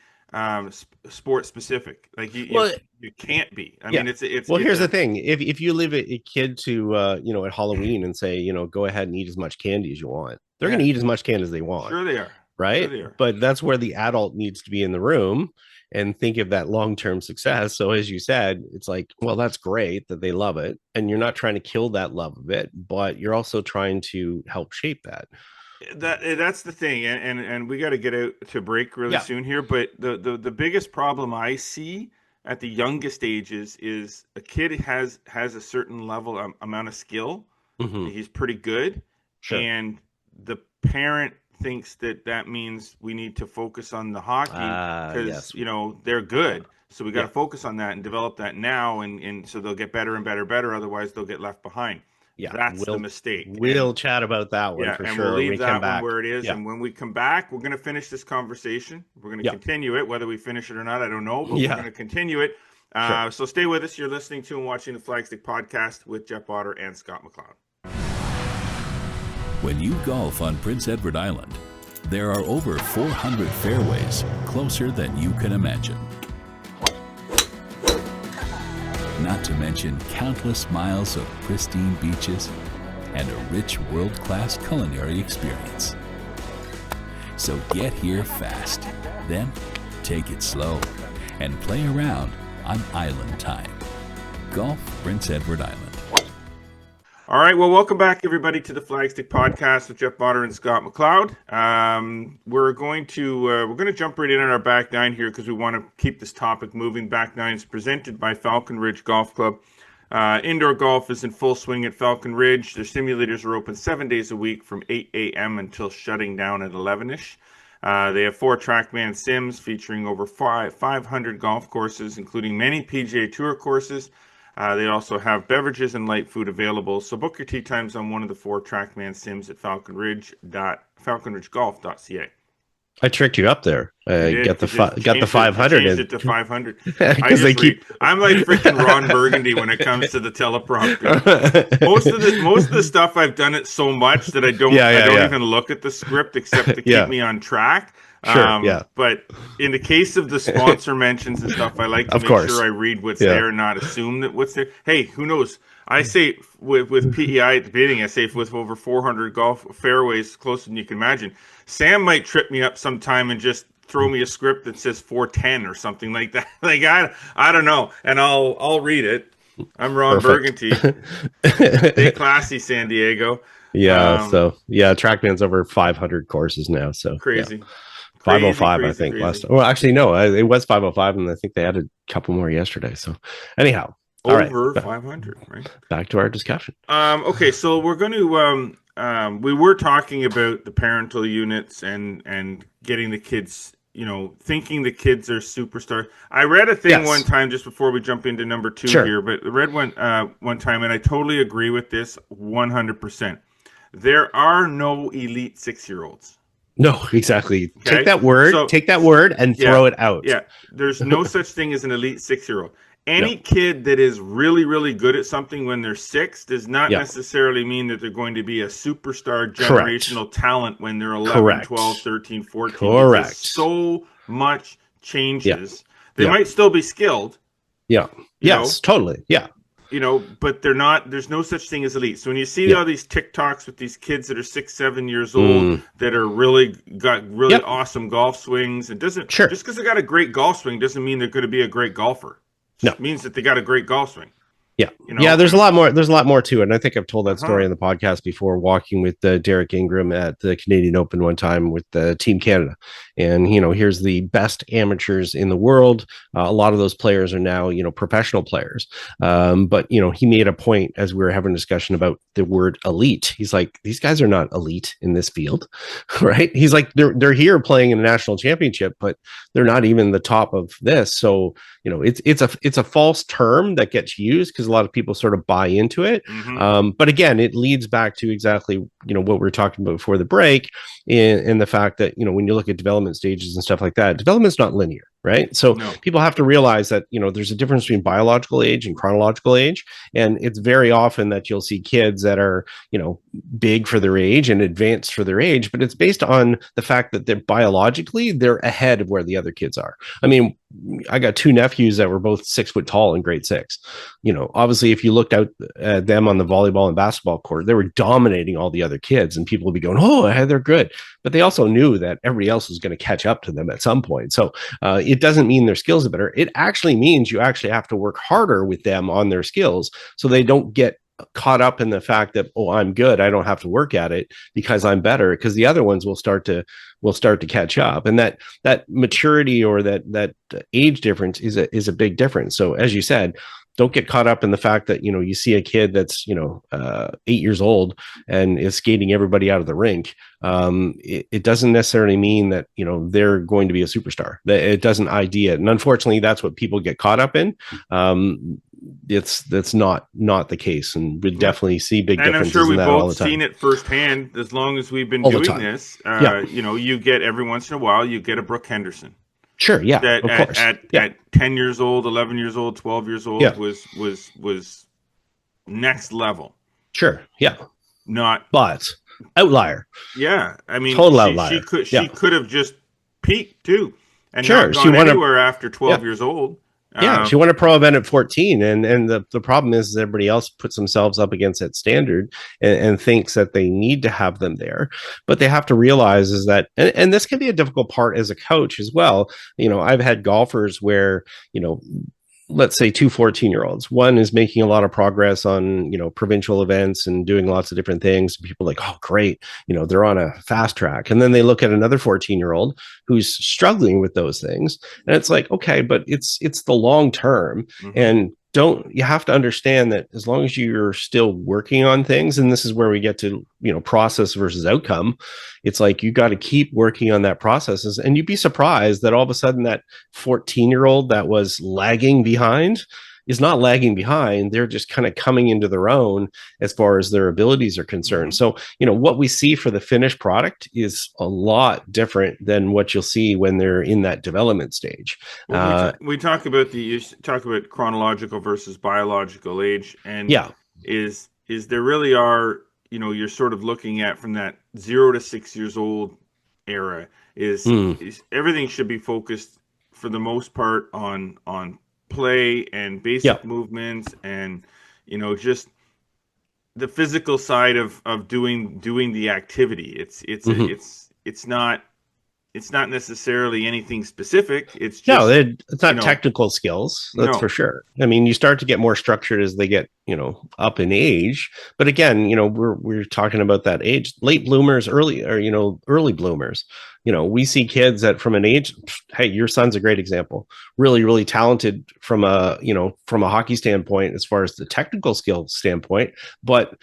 sport specific. Like Well, you can't be. I yeah. mean, Well, it's here's the a thing. If you leave a kid to at Halloween and say, go ahead and eat as much candy as you want, they're going yeah. to eat as much candy as they want, Sure they are. Sure right? they are. But that's where the adult needs to be in the room and think of that long-term success. So as you said, it's like, well, that's great that they love it, and you're not trying to kill that love of it, but you're also trying to help shape that. That's the thing, and we got to get out to break really Yeah. soon here. But the biggest problem I see at the youngest ages is a kid has a certain level amount of skill. Hmm. He's pretty good, Sure. and the parent thinks that means we need to focus on the hockey because Yes. they're good. So we got to Yeah. focus on that and develop that now, and so they'll get better and better and better. Otherwise, they'll get left behind. Yeah, That's the mistake. we'll chat about that one Yeah, for and we'll sure when leave we come that one back. where it is. Yeah. And when we come back, we're going to finish this conversation. We're going to Yeah. continue it. Whether we finish it or not, I don't know, but Yeah. we're going to continue it. Sure. So stay with us. You're listening to and watching the Flagstick podcast with Jeff Otter and Scott McLeod. When you golf on Prince Edward Island, there are over 400 fairways closer than you can imagine. Not to mention countless miles of pristine beaches and a rich world-class culinary experience. So get here fast, then take it slow and play around on Island Time. Golf Prince Edward Island. All right, well, welcome back, everybody, to the Flagstick podcast with Jeff Otter and Scott McLeod. We're going to jump right in on our back nine here because we want to keep this topic moving. Back nine is presented by Falcon Ridge Golf Club. Indoor golf is in full swing at Falcon Ridge. Their simulators are open 7 days a week from 8 a.m. until shutting down at 11-ish. They have 4 TrackMan sims featuring over 500 golf courses, including many PGA Tour courses. They also have beverages and light food available. So book your tee times on one of the 4 TrackMan sims at falconridgegolf.ca. I tricked you up there. Got the 500. Changed it to 500. Because I'm like freaking Ron Burgundy when it comes to the teleprompter. Most of the stuff I've done it so much that I don't even look at the script except to keep me on track. Sure, But in the case of the sponsor mentions and stuff, I like to make sure I read what's there and not assume that what's there. Hey, who knows? I say with PEI at the beginning, I say with over 400 golf fairways closer than you can imagine. Sam might trip me up sometime and just throw me a script that says 410 or something like that. Like I don't know, and I'll read it. I'm Ron Burgundy. Stay classy, San Diego. Yeah. TrackMan's over 500 courses now. So crazy. Yeah. 505, I think. Last. Well, actually, no, it was 505, and I think they added a couple more yesterday. So, anyhow, over 500, right? Back to our discussion. Okay, so we're going to. We were talking about the parental units and getting the kids. Thinking the kids are superstars. I read a thing one time just before we jump into number 2 here, but I read one time, and I totally agree with this 100%. There are no elite 6-year-olds. No, exactly. Okay? Take that word and throw it out. Yeah, there's no such thing as an elite 6-year-old. Any kid that is really, really good at something when they're 6 does not necessarily mean that they're going to be a superstar generational talent when they're 11, 12, 13, 14. Correct. Because so much changes. They might still be skilled. Yeah. Yes, totally. Yeah. But they're not. There's no such thing as elite. So when you see all these TikToks with these kids that are 6, 7 years old that are got really awesome golf swings, it doesn't just because they got a great golf swing doesn't mean they're going to be a great golfer. It means that they got a great golf swing. Yeah. There's a lot more to it. And I think I've told that story on the podcast before, walking with Derek Ingram at the Canadian Open one time with Team Canada. And, here's the best amateurs in the world. A lot of those players are now, professional players. But, he made a point as we were having a discussion about the word elite. He's like, these guys are not elite in this field, right? He's like, they're here playing in a national championship, but they're not even the top of this. So, it's a false term that gets used because a lot of people sort of buy into it. But again, it leads back to exactly, what we were talking about before the break in the fact that, when you look at development stages and stuff like that, development's not linear, right? So people have to realize that, there's a difference between biological age and chronological age. And it's very often that you'll see kids that are, big for their age and advanced for their age, but it's based on the fact that they're ahead of where the other kids are. I mean, I got 2 nephews that were both 6 foot tall in grade 6. Obviously, if you looked out at them on the volleyball and basketball court, they were dominating all the other kids, and people would be going, "Oh, they're good." But they also knew that everybody else was going to catch up to them at some point. So it doesn't mean their skills are better. It actually means you actually have to work harder with them on their skills so they don't get caught up in the fact that, oh, I'm good, I don't have to work at it because I'm better, because the other ones will start to catch up. And that maturity or that age difference is a big difference. So as you said, don't get caught up in the fact that, you see a kid that's, 8 years old and is skating everybody out of the rink. It doesn't necessarily mean that, they're going to be a superstar. It doesn't ID it. And unfortunately, that's what people get caught up in. That's not the case. And we definitely see big differences. And I'm sure in we've that all both the time. seen it firsthand as long as we've been All the doing time. this. Yeah. You get every once in a while, you get a Brooke Henderson. Sure. Yeah. That Of course. at 10 years old, 11 years old, 12 years old Yeah. was next level. Sure. Yeah. But outlier. Yeah. I mean, total outlier. She could have just peaked too and sure. not gone anywhere after 12 years old. Yeah, she won a pro event at 14, and the problem is everybody else puts themselves up against that standard and thinks that they need to have them there, but they have to realize is that, and this can be a difficult part as a coach as well. I've had golfers where, let's say 2 14-year-olds. One is making a lot of progress on, provincial events and doing lots of different things. People are like, oh, great. They're on a fast track. And then they look at another 14-year-old who's struggling with those things. And it's like, okay, but it's the long term. Mm-hmm. And you have to understand that as long as you're still working on things, and this is where we get to, process versus outcome, it's like you got to keep working on that processes. And you'd be surprised that all of a sudden that 14-year-old that was lagging behind is not lagging behind. They're just kind of coming into their own as far as their abilities are concerned. Mm-hmm. So, what we see for the finished product is a lot different than what you'll see when they're in that development stage. Well, we talk about chronological versus biological age, and is there really are, you're sort of looking at from that 0 to 6 years old era is everything should be focused for the most part on play and basic movements and just the physical side of doing the activity. It's not necessarily anything specific. It's just it's not technical skills. That's for sure. I mean, you start to get more structured as they get up in age. But again, we're talking about that age, late bloomers, early bloomers. We see kids that from an age, hey, your son's a great example, really, really talented from a hockey standpoint, as far as the technical skill standpoint, but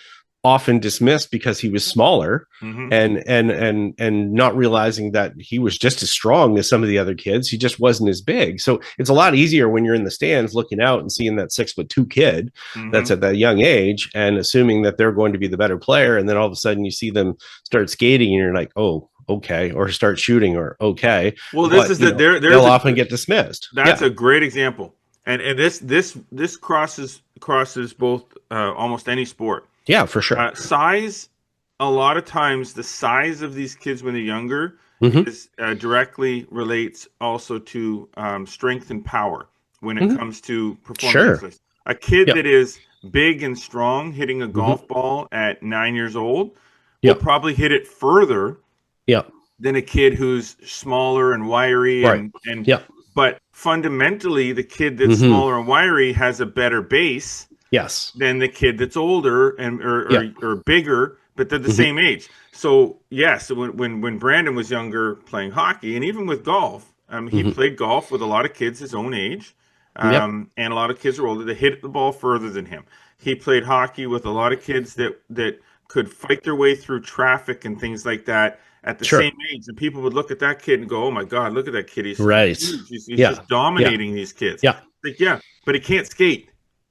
often dismissed because he was smaller and not realizing that he was just as strong as some of the other kids. He just wasn't as big. So it's a lot easier when you're in the stands looking out and seeing that 6'2" kid that's at that young age and assuming that they're going to be the better player. And then all of a sudden you see them start skating and you're like, oh, okay, or start shooting, or okay. Well, they'll often get dismissed. That's a great example, and this crosses both almost any sport. Yeah, for sure. Size, a lot of times, the size of these kids when they're younger is directly relates also to strength and power when it comes to performance. Sure. A kid that is big and strong hitting a golf ball at 9 years old will probably hit it further. Than a kid who's smaller and wiry but fundamentally the kid that's smaller and wiry has a better base than the kid that's older and or bigger, but they're the same age. So when Brandon was younger playing hockey, and even with golf, he played golf with a lot of kids his own age, and a lot of kids are older that hit the ball further than him. He played hockey with a lot of kids that could fight their way through traffic and things like that at the same age, and people would look at that kid and go, "Oh my God, look at that kid! He's huge. He's just dominating these kids." But he can't skate.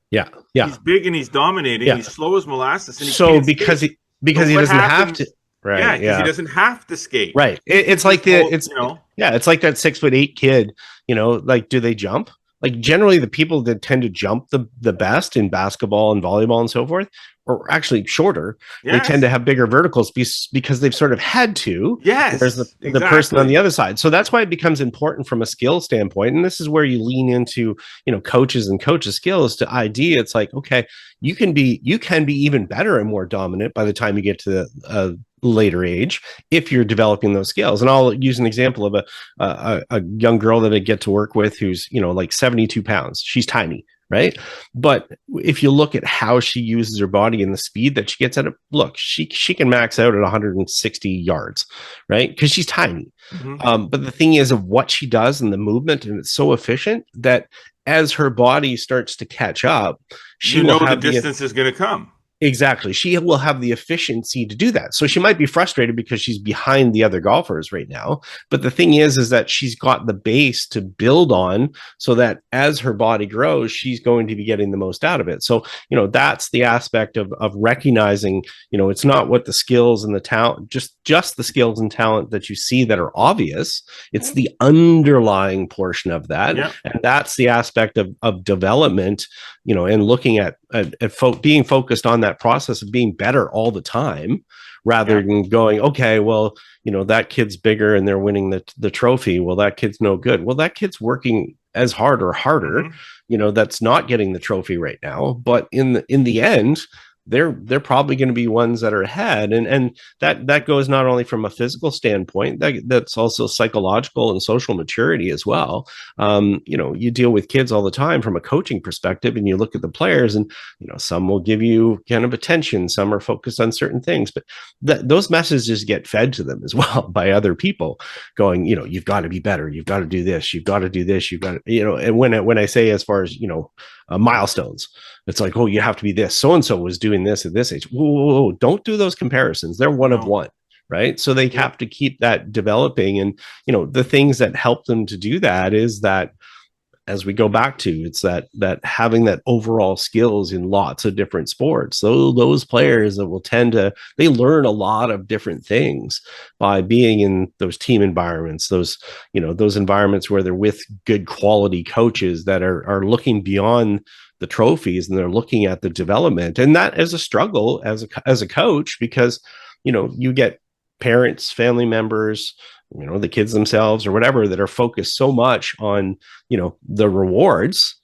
He's big and he's dominating. He's slow as molasses. And because he doesn't have to. Right. Because he doesn't have to skate. Right. It's like it's like that 6'8" kid. Like, do they jump? Like, generally the people that tend to jump the best in basketball and volleyball and so forth are actually shorter. They tend to have bigger verticals because they've sort of had to. There's the person on the other side. So that's why it becomes important from a skill standpoint. And this is where you lean into, coaches and coaches' skills to ID. It's like, okay, you can be even better and more dominant by the time you get to the later age if you're developing those skills. And I'll use an example of a young girl that I get to work with who's like 72 pounds. She's tiny, right? But if you look at how she uses her body and the speed that she gets at it, look, she can max out at 160 yards, right? Because she's tiny. But the thing is of what she does and the movement, and it's so efficient that as her body starts to catch up, she will have the distance is going to come. Exactly. She will have the efficiency to do that. So she might be frustrated because she's behind the other golfers right now. But the thing is that she's got the base to build on so that as her body grows, she's going to be getting the most out of it. So, that's the aspect of recognizing, it's not what the skills and the talent, just the skills and talent that you see that are obvious. It's the underlying portion of that. Yeah. And that's the aspect of development, and looking at being focused on that process of being better all the time rather than going, okay, well, that kid's bigger and they're winning the trophy. Well, that kid's no good. Well, that kid's working as hard or harder, that's not getting the trophy right now. But in the end, they're probably going to be ones that are ahead. And that goes not only from a physical standpoint, that's also psychological and social maturity as well. You deal with kids all the time from a coaching perspective, and you look at the players and, some will give you kind of attention. Some are focused on certain things, but those messages get fed to them as well by other people going, you've got to be better. You've got to do this. You've got to do this. You've got to, and when I say, as far as, milestones, it's like, oh, you have to be this. So-and-so was doing this at this age. Whoa, don't do those comparisons. They're one of one, right? So they have to keep that developing. And, the things that help them to do that is that, as we go back to, it's that having that overall skills in lots of different sports. So those players that will they learn a lot of different things by being in those team environments, those environments where they're with good quality coaches that are looking beyond the trophies and they're looking at the development. And that is a struggle as a coach, because, you get parents, family members, the kids themselves or whatever, that are focused so much on, the rewards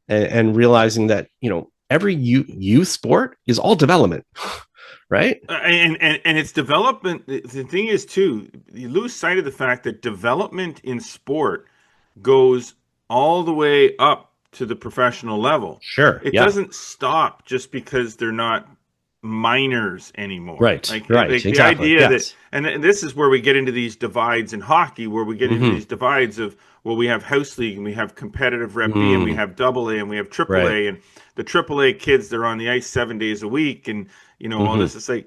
and realizing that, every youth sport is all development, right? And it's development. The thing is too, you lose sight of the fact that development in sport goes all the way up to the professional level. Sure. It doesn't stop just because they're not minors anymore. Right. The Exactly. idea that, and this is where we get into these divides in hockey, where we get into these divides of, well, we have house league and we have competitive rep B and we have double A and we have triple A, and the triple A kids, they're on the ice 7 days a week, and all this. It's like,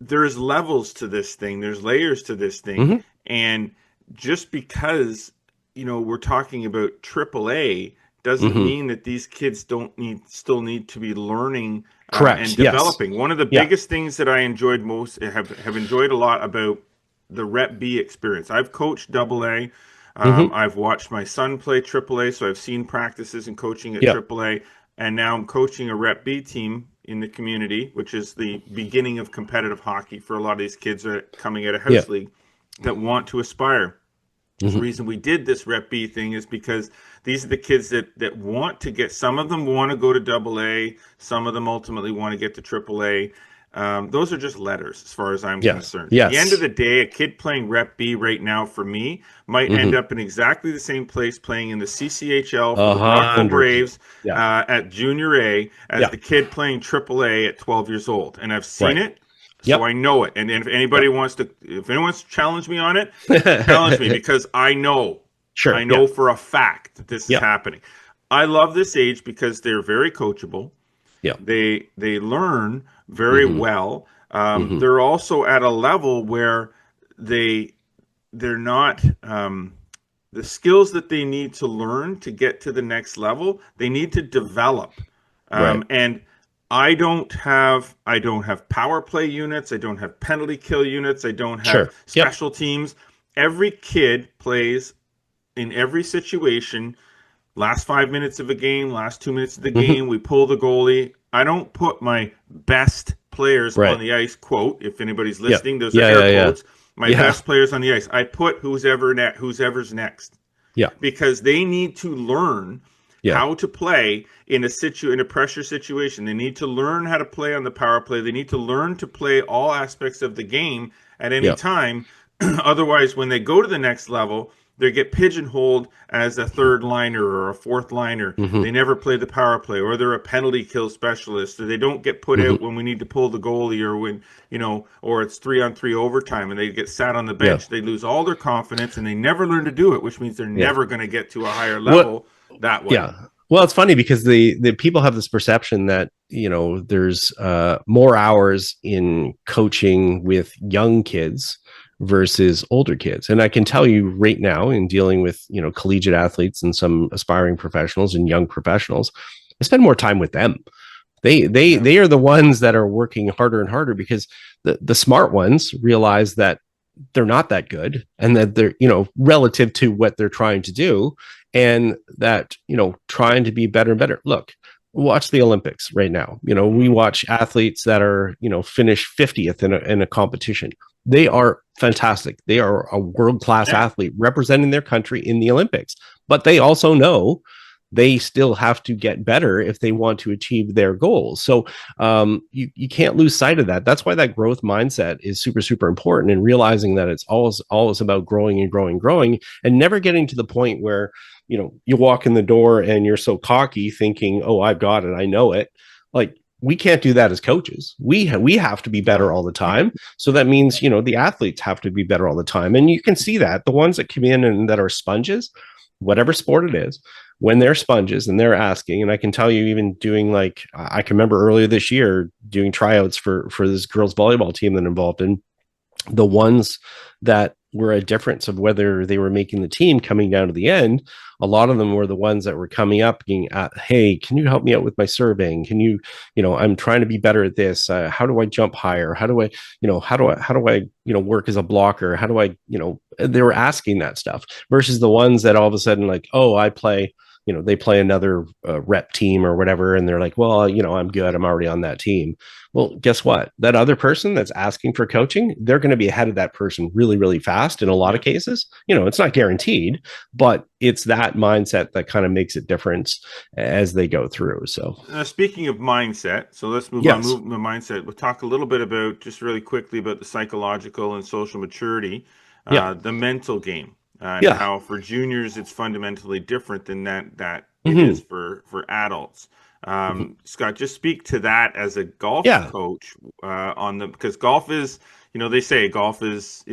there's levels to this thing, there's layers to this thing, and just because we're talking about triple A doesn't mean that these kids still need to be learning and developing. One of the biggest things that I enjoyed most, have enjoyed a lot about the Rep B experience. I've coached Double A. I've watched my son play Triple A, so I've seen practices and coaching at Triple A, and now I'm coaching a Rep B team in the community, which is the beginning of competitive hockey for a lot of these kids that are coming out of house league that want to aspire. The reason we did this Rep B thing is because these are the kids that want to get, some of them want to go to Double A, some of them ultimately want to get to Triple A. Those are just letters as far as I'm concerned. At the end of the day, a kid playing Rep B right now for me might end up in exactly the same place playing in the CCHL for the Rockville Braves at Junior A as the kid playing Triple A at 12 years old. And I've seen it. So I know it. And if anybody wants to challenge me on it, challenge me, because I know. Sure. I know for a fact that this is happening. I love this age because they're very coachable. Yeah. They learn very well. They're also at a level where they're not the skills that they need to learn to get to the next level, they need to develop. And I don't have power play units. I don't have penalty kill units. I don't have special teams. Every kid plays in every situation. Last 5 minutes of a game, last 2 minutes of the game, we pull the goalie. I don't put my best players on the ice, quote, if anybody's listening, those are air quotes. My best players on the ice. I put whoever's next. Yeah. Because they need to learn how to play in a pressure situation. They need to learn how to play on the power play. They need to learn to play all aspects of the game at any time. Otherwise, when they go to the next level, they get pigeonholed as a third liner or a fourth liner. Hmm. They never play the power play, or they're a penalty kill specialist. Or they don't get put Hmm. out when we need to pull the goalie, or when or it's 3-on-3 overtime, and they get sat on the Yeah. bench. They lose all their confidence, and they never learn to do it, which means they're Yeah. never going to get to a higher What? level that way. Yeah. Well, it's funny because the people have this perception that, there's more hours in coaching with young kids versus older kids. And I can tell you right now, in dealing with, collegiate athletes and some aspiring professionals and young professionals, I spend more time with them. Yeah. They are the ones that are working harder and harder, because the smart ones realize that they're not that good, and that they're, relative to what they're trying to do, and that, trying to be better and better. Look, watch the Olympics right now. We watch athletes that are, finish 50th in a competition. They are fantastic. They are a world-class Yeah. athlete representing their country in the Olympics, but they also know they still have to get better if they want to achieve their goals. So you can't lose sight of that. That's why that growth mindset is super, super important, and realizing that it's always about growing and growing and growing, and never getting to the point where, you walk in the door and you're so cocky thinking, oh, I've got it, I know it. Like, we can't do that as coaches. We have to be better all the time. So that means, the athletes have to be better all the time. And you can see that the ones that come in and that are sponges, whatever sport it is, when they're sponges and they're asking, and I can tell you, even doing, like, I can remember earlier this year doing tryouts for this girls volleyball team that I'm involved in, the ones that were a difference of whether they were making the team coming down to the end. A lot of them were the ones that were coming up being, hey, can you help me out with my serving? Can you, I'm trying to be better at this. How do I jump higher? How do I, work as a blocker? How do I, they were asking that stuff, versus the ones that all of a sudden, like, oh, I play, they play another rep team or whatever, and they're like, well, I'm good, I'm already on that team. Well, guess what? That other person that's asking for coaching, they're going to be ahead of that person really, really fast in a lot of cases. It's not guaranteed, but it's that mindset that kind of makes it different as they go through. So Speaking of mindset, so let's move on. yes. Move the mindset. We'll talk a little bit about, just really quickly, about the psychological and social maturity, Yeah. the mental game, and Yeah. how for juniors it's fundamentally different than that it is Mm-hmm. for adults. Mm-hmm. Scott, just speak to that as a golf Yeah. coach, because golf is, they say golf is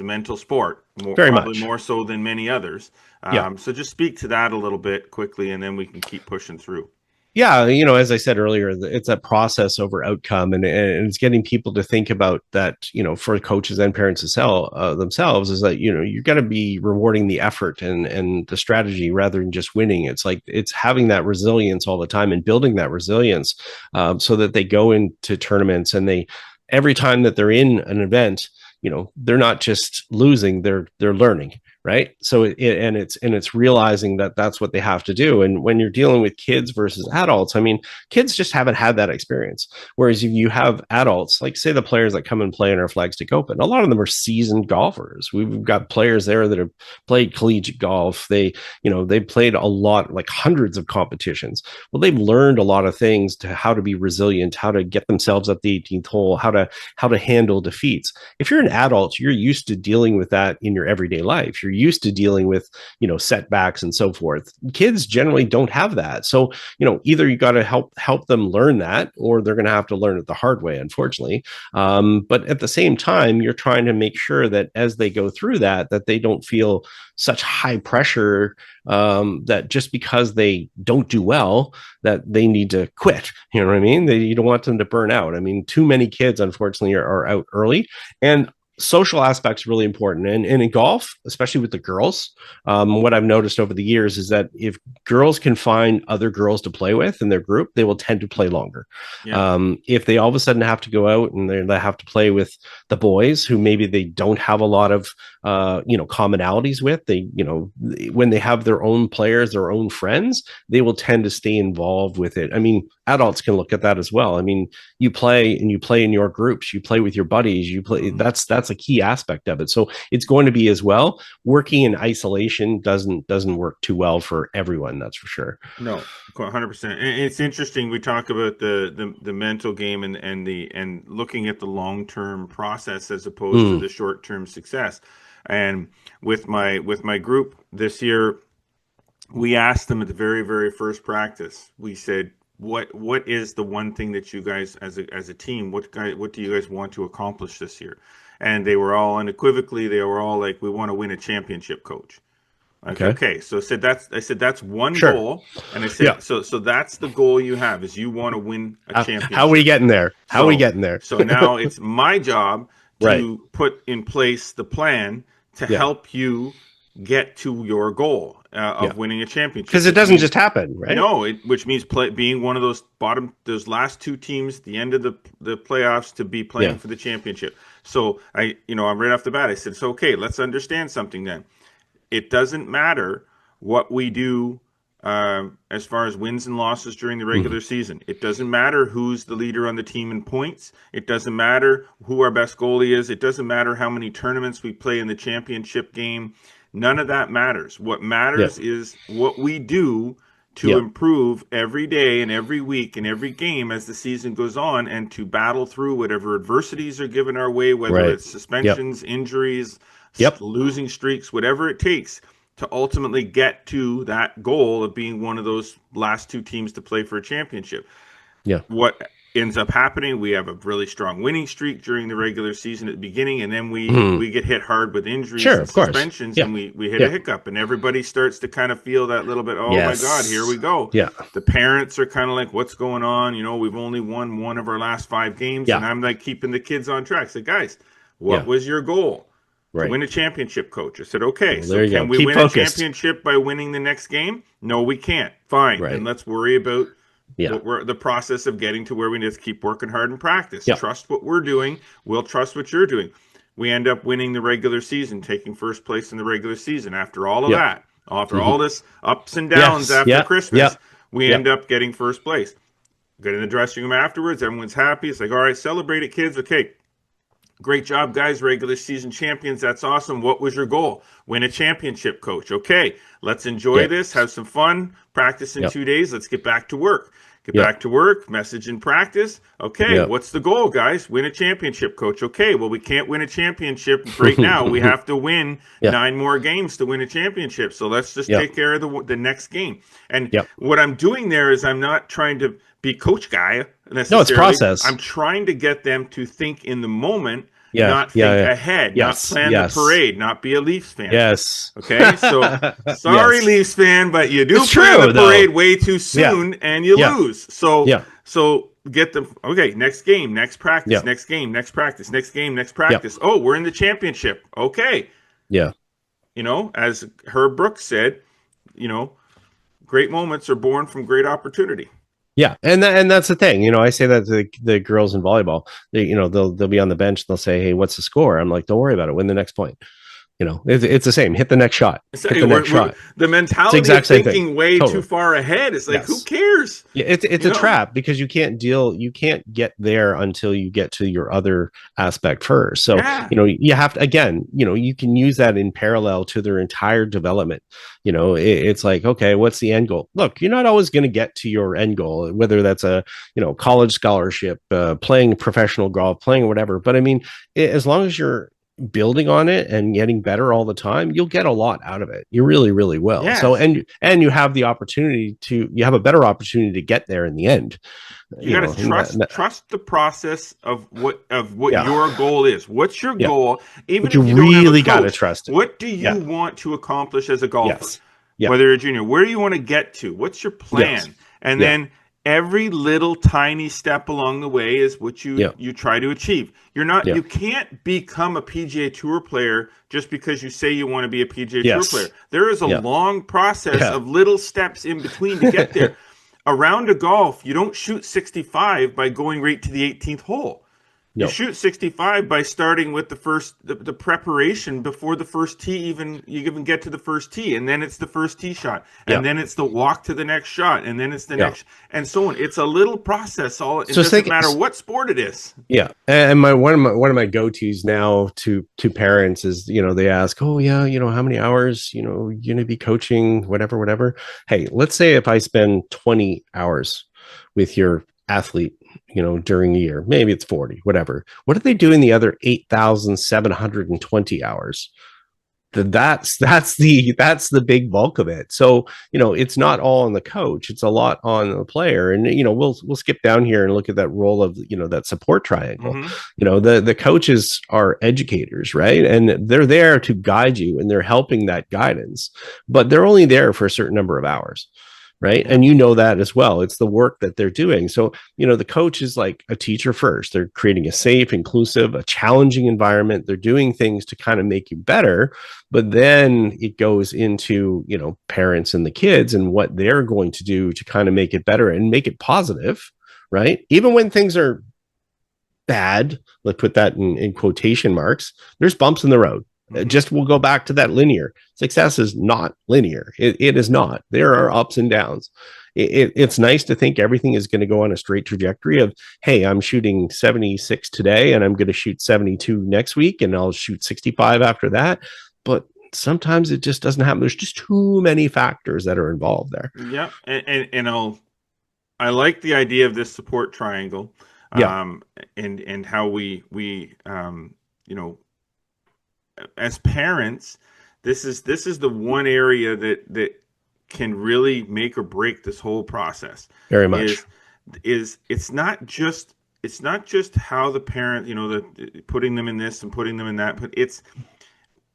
a mental sport, Very probably much. more so than many others. Yeah. So just speak to that a little bit quickly, and then we can keep pushing through. Yeah, as I said earlier, it's a process over outcome, and it's getting people to think about that. For coaches and parents to sell themselves, is that you're going to be rewarding the effort and the strategy rather than just winning. It's like, it's having that resilience all the time and building that resilience, so that they go into tournaments, and they, every time that they're in an event, they're not just losing, they're learning, right? So it's realizing that that's what they have to do. And when you're dealing with kids versus adults, I mean, kids just haven't had that experience, whereas if you have adults, like, say, the players that come and play in our Flagstick Open, a lot of them are seasoned golfers. We've got players there that have played collegiate golf. They've played a lot, like hundreds of competitions. Well, they've learned a lot of things to how to be resilient, how to get themselves up the 18th hole, how to handle defeats. If you're an adult, you're used to dealing with that in your everyday life. You're used to dealing with, setbacks and so forth. Kids generally don't have that. So, either you got to help them learn that, or they're going to have to learn it the hard way, unfortunately. But at the same time, you're trying to make sure that as they go through that they don't feel such high pressure, that just because they don't do well, that they need to quit. You know what I mean? You don't want them to burn out. I mean, too many kids, unfortunately, are out early. And social aspects really important, and in golf, especially with the girls, what I've noticed over the years is that if girls can find other girls to play with in their group, they will tend to play longer. If they all of a sudden have to go out and they have to play with the boys who maybe they don't have a lot of commonalities with, when they have their own players, their own friends, they will tend to stay involved with it. I mean, adults can look at that as well. I mean, you play in your groups, you play with your buddies, you play, that's a key aspect of it. So it's going to be as well. Working in isolation doesn't work too well for everyone, that's for sure. No, 100%. And it's interesting. We talk about the mental game and looking at the long term process as opposed to the short term success. And with my group this year, we asked them at the very, very first practice. We said, what is the one thing that you guys as a team, what do you guys want to accomplish this year? And they were all unequivocally, they were all like, we want to win a championship, coach. Okay. So I said that's one goal, and I said so that's the goal you have, is you want to win a championship. How are we getting there? How are we getting there? So now it's my job to put in place the plan to help you get to your goal of winning a championship. Because it doesn't just happen, right? No, which means being one of those last two teams, the end of the playoffs, to be playing for the championship. So I'm right off the bat, I said, it's okay. Let's understand something then. It doesn't matter what we do as far as wins and losses during the regular season. It doesn't matter who's the leader on the team in points. It doesn't matter who our best goalie is. It doesn't matter how many tournaments we play in the championship game. None of that matters. What matters is what we do to improve every day and every week and every game as the season goes on, and to battle through whatever adversities are given our way, whether it's suspensions, injuries, losing streaks, whatever it takes to ultimately get to that goal of being one of those last two teams to play for a championship. What ends up happening, we have a really strong winning streak during the regular season at the beginning, and then we get hit hard with injuries and suspensions, and we hit a hiccup, and everybody starts to kind of feel that little bit, my God, here we go. The parents are kind of like, what's going on? We've only won one of our last 5 games, and I'm like keeping the kids on track. So guys, what was your goal? To win a championship, coach. I said, okay, so can we win a championship by winning the next game? No, we can't. Fine. And let's worry about the process of getting to where we need to keep working hard and practice. Trust what we're doing. We'll trust what you're doing. We end up winning the regular season, taking first place in the regular season. After all of that, after all this ups and downs after Christmas, we end up getting first place. Get in the dressing room afterwards. Everyone's happy. It's like, all right, celebrate it, kids. Okay. Great job, guys. Regular season champions. That's awesome. What was your goal? Win a championship, coach. Okay, let's enjoy this. Have some fun. Practice in 2 days. Let's get back to work. Back to work. Message and practice. Okay, what's the goal, guys? Win a championship, coach. Okay, well, we can't win a championship right now. We have to win 9 more games to win a championship. So let's just take care of the next game. And what I'm doing there is I'm not trying to be coach guy necessarily. No, it's process. I'm trying to get them to think in the moment, not think ahead, not plan the parade, not be a Leafs fan. Okay, so sorry, Leafs fan, but you do plan the parade way too soon and you lose. So get them, okay, next game, next practice, next game, next practice, next game, next practice. Oh, we're in the championship. Okay. As Herb Brooks said, great moments are born from great opportunity. Yeah, and that's the thing. I say that to the girls in volleyball. They'll be on the bench. They'll say, "Hey, what's the score?" I'm like, "Don't worry about it. Win the next point." It's the same. Hit the next shot. The mentality of thinking way too far ahead is like, who cares? Yeah, it's a trap, because you can't get there until you get to your other aspect first. So, you have to, again, you can use that in parallel to their entire development. It's like, okay, what's the end goal? Look, you're not always going to get to your end goal, whether that's a, college scholarship, playing professional golf, playing whatever. But I mean, as long as you're building on it and getting better all the time, you'll get a lot out of it. You really, really will. So, and you have the opportunity you have a better opportunity to get there in the end. You got to trust the process of what your goal is. What's your goal? Even but if you really got to trust it. What do you want to accomplish as a golfer? Whether you're a junior, where do you want to get to? What's your plan? And then every little tiny step along the way is what you try to achieve. You can't become a PGA Tour player just because you say you want to be a PGA Tour player. There is a long process of little steps in between to get there. A round of golf, you don't shoot 65 by going right to the 18th hole. You shoot 65 by starting with the preparation before the first tee, you even get to the first tee, and then it's the first tee shot, and then it's the walk to the next shot, and then it's the next, and so on. It's a little process. It doesn't matter what sport it is. Yeah, and one of my go-tos now to parents is, they ask, oh yeah, how many hours you're gonna be coaching, whatever. Hey, let's say if I spend 20 hours with your athlete, during a year, maybe it's 40, whatever. What are they doing the other 8,720 hours? that's the big bulk of it. So, it's not all on the coach, it's a lot on the player. And we'll skip down here and look at that role of that support triangle. The coaches are educators, right? And they're there to guide you, and they're helping that guidance, but they're only there for a certain number of hours, right? And that as well. It's the work that they're doing. So, the coach is like a teacher first. They're creating a safe, inclusive, a challenging environment. They're doing things to kind of make you better, but then it goes into, parents and the kids and what they're going to do to kind of make it better and make it positive, right? Even when things are bad, let's put that in quotation marks, there's bumps in the road. Just we'll go back to that linear. Success is not linear. It is not. There are ups and downs. It's nice to think everything is going to go on a straight trajectory of, hey, I'm shooting 76 today and I'm going to shoot 72 next week and I'll shoot 65 after that. But sometimes it just doesn't happen. There's just too many factors that are involved there. Yeah. And I like the idea of this support triangle. And how we as parents, this is the one area that can really make or break this whole process. Very much. Is it's not just how the parent, the putting them in this and putting them in that, but it's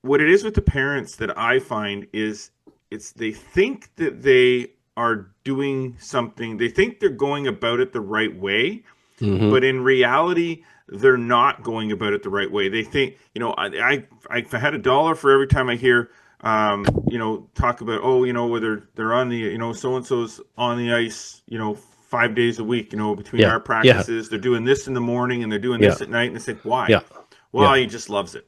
what it is with the parents that I find is they think that they are doing something. They think they're going about it the right way, but in reality, they're not going about it the right way. They think, I had $1 for every time I hear, talk about, whether they're on the, so-and-so's on the ice, 5 days a week, between our practices, they're doing this in the morning and they're doing this at night. And it's like, why? Well, he just loves it.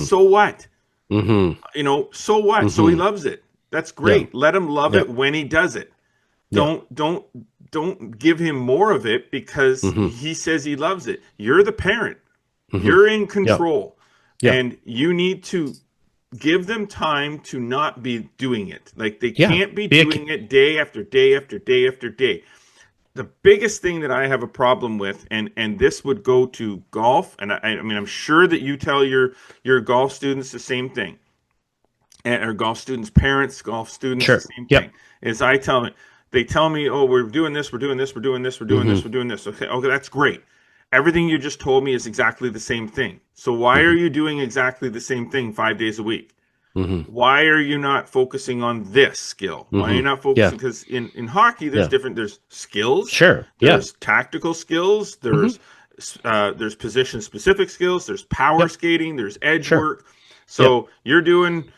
So what? So what? So he loves it. That's great. Let him love it when he does it. Don't give him more of it because he says he loves it. You're the parent. You're in control. And you need to give them time to not be doing it. Like they can't be doing it day after day after day after day. The biggest thing that I have a problem with, and this would go to golf, and I mean, I'm sure that you tell your golf students the same thing, or golf students' parents, golf students, the same thing, is I tell them, they tell me, oh, we're doing this, we're doing this, we're doing this, we're doing this, we're doing this. Okay, that's great. Everything you just told me is exactly the same thing. So why are you doing exactly the same thing 5 days a week? Why are you not focusing on this skill? Why are you not focusing? Because in hockey, there's there's skills. There's tactical skills. There's position specific skills. There's power skating. There's edge work. So you're doing,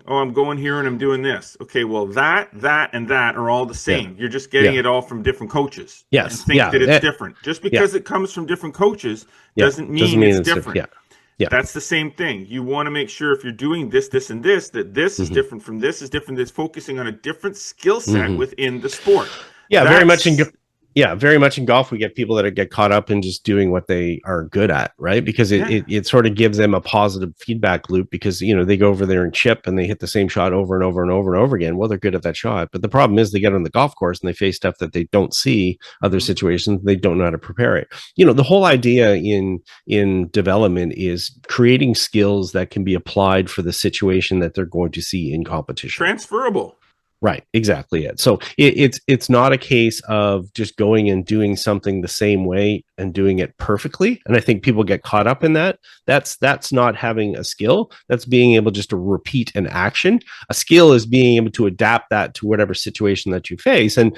oh, I'm going here and I'm doing this. Okay, well, that, and that are all the same. You're just getting it all from different coaches. And think that it's different. Just because it comes from different coaches doesn't mean it's different. That's the same thing. You want to make sure if you're doing this, this, and this, that this is different from this is different. That's focusing on a different skill set within the sport. Very much in golf, we get people that get caught up in just doing what they are good at, right? Because it sort of gives them a positive feedback loop because, they go over there and chip and they hit the same shot over and over and over and over again. Well, they're good at that shot. But the problem is they get on the golf course and they face stuff that they don't see, other situations, they don't know how to prepare it. The whole idea in development is creating skills that can be applied for the situation that they're going to see in competition. Transferable. Right, exactly it. So it's not a case of just going and doing something the same way and doing it perfectly. And I think people get caught up in that. That's not having a skill. That's being able just to repeat an action. A skill is being able to adapt that to whatever situation that you face. And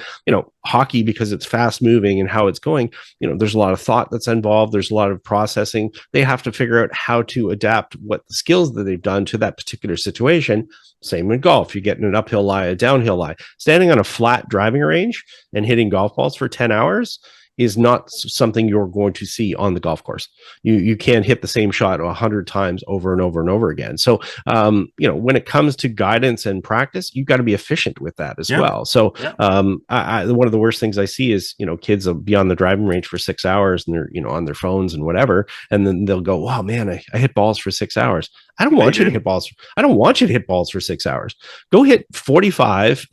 hockey, because it's fast moving and how it's going, there's a lot of thought that's involved. There's a lot of processing. They have to figure out how to adapt what the skills that they've done to that particular situation. Same in golf. You're getting an uphill lie, a downhill lie. Standing on a flat driving range and hitting golf balls for 10 hours is not something you're going to see on the golf course. You can't hit the same shot 100 times over and over and over again. So, when it comes to guidance and practice, you've got to be efficient with that as well. So, one of the worst things I see is, kids will be on the driving range for 6 hours and they're, on their phones and whatever. And then they'll go, wow, man, I hit balls for 6 hours. I don't want you to hit balls. I don't want you to hit balls for 6 hours. Go hit 45,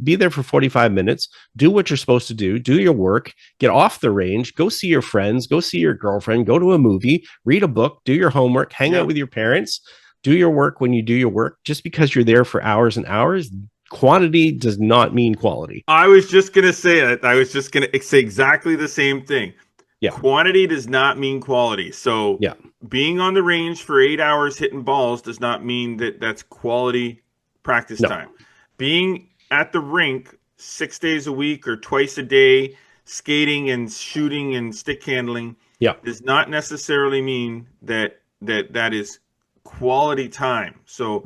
be there for 45 minutes, do what you're supposed to do your work, get off the range, go see your friends, go see your girlfriend, go to a movie, read a book, do your homework, hang out with your parents, do your work when you do your work. Just because you're there for hours and hours, quantity does not mean quality. I was just going to say that. I was just going to say exactly the same thing. Yeah. Quantity does not mean quality. So Yeah. being on the range for 8 hours hitting balls does not mean that that's quality practice time. Being at the rink 6 days a week or twice a day, skating and shooting and stick handling, does not necessarily mean that is quality time. So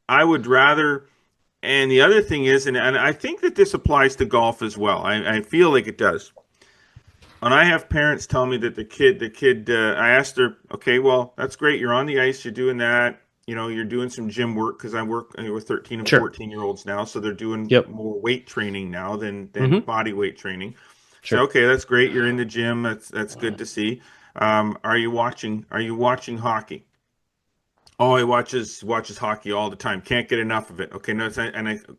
I would rather. And the other thing is, and I think that this applies to golf as well. I feel like it does. When I have parents tell me that the kid, I asked her, okay, well, that's great. You're on the ice. You're doing that. You know, you're doing some gym work because I work with 13 and 14-year-olds now. So they're doing more weight training now than body weight training. So, okay, that's great. You're in the gym. That's good to see. Are you watching hockey? Oh, he watches hockey all the time. Can't get enough of it. Okay, no,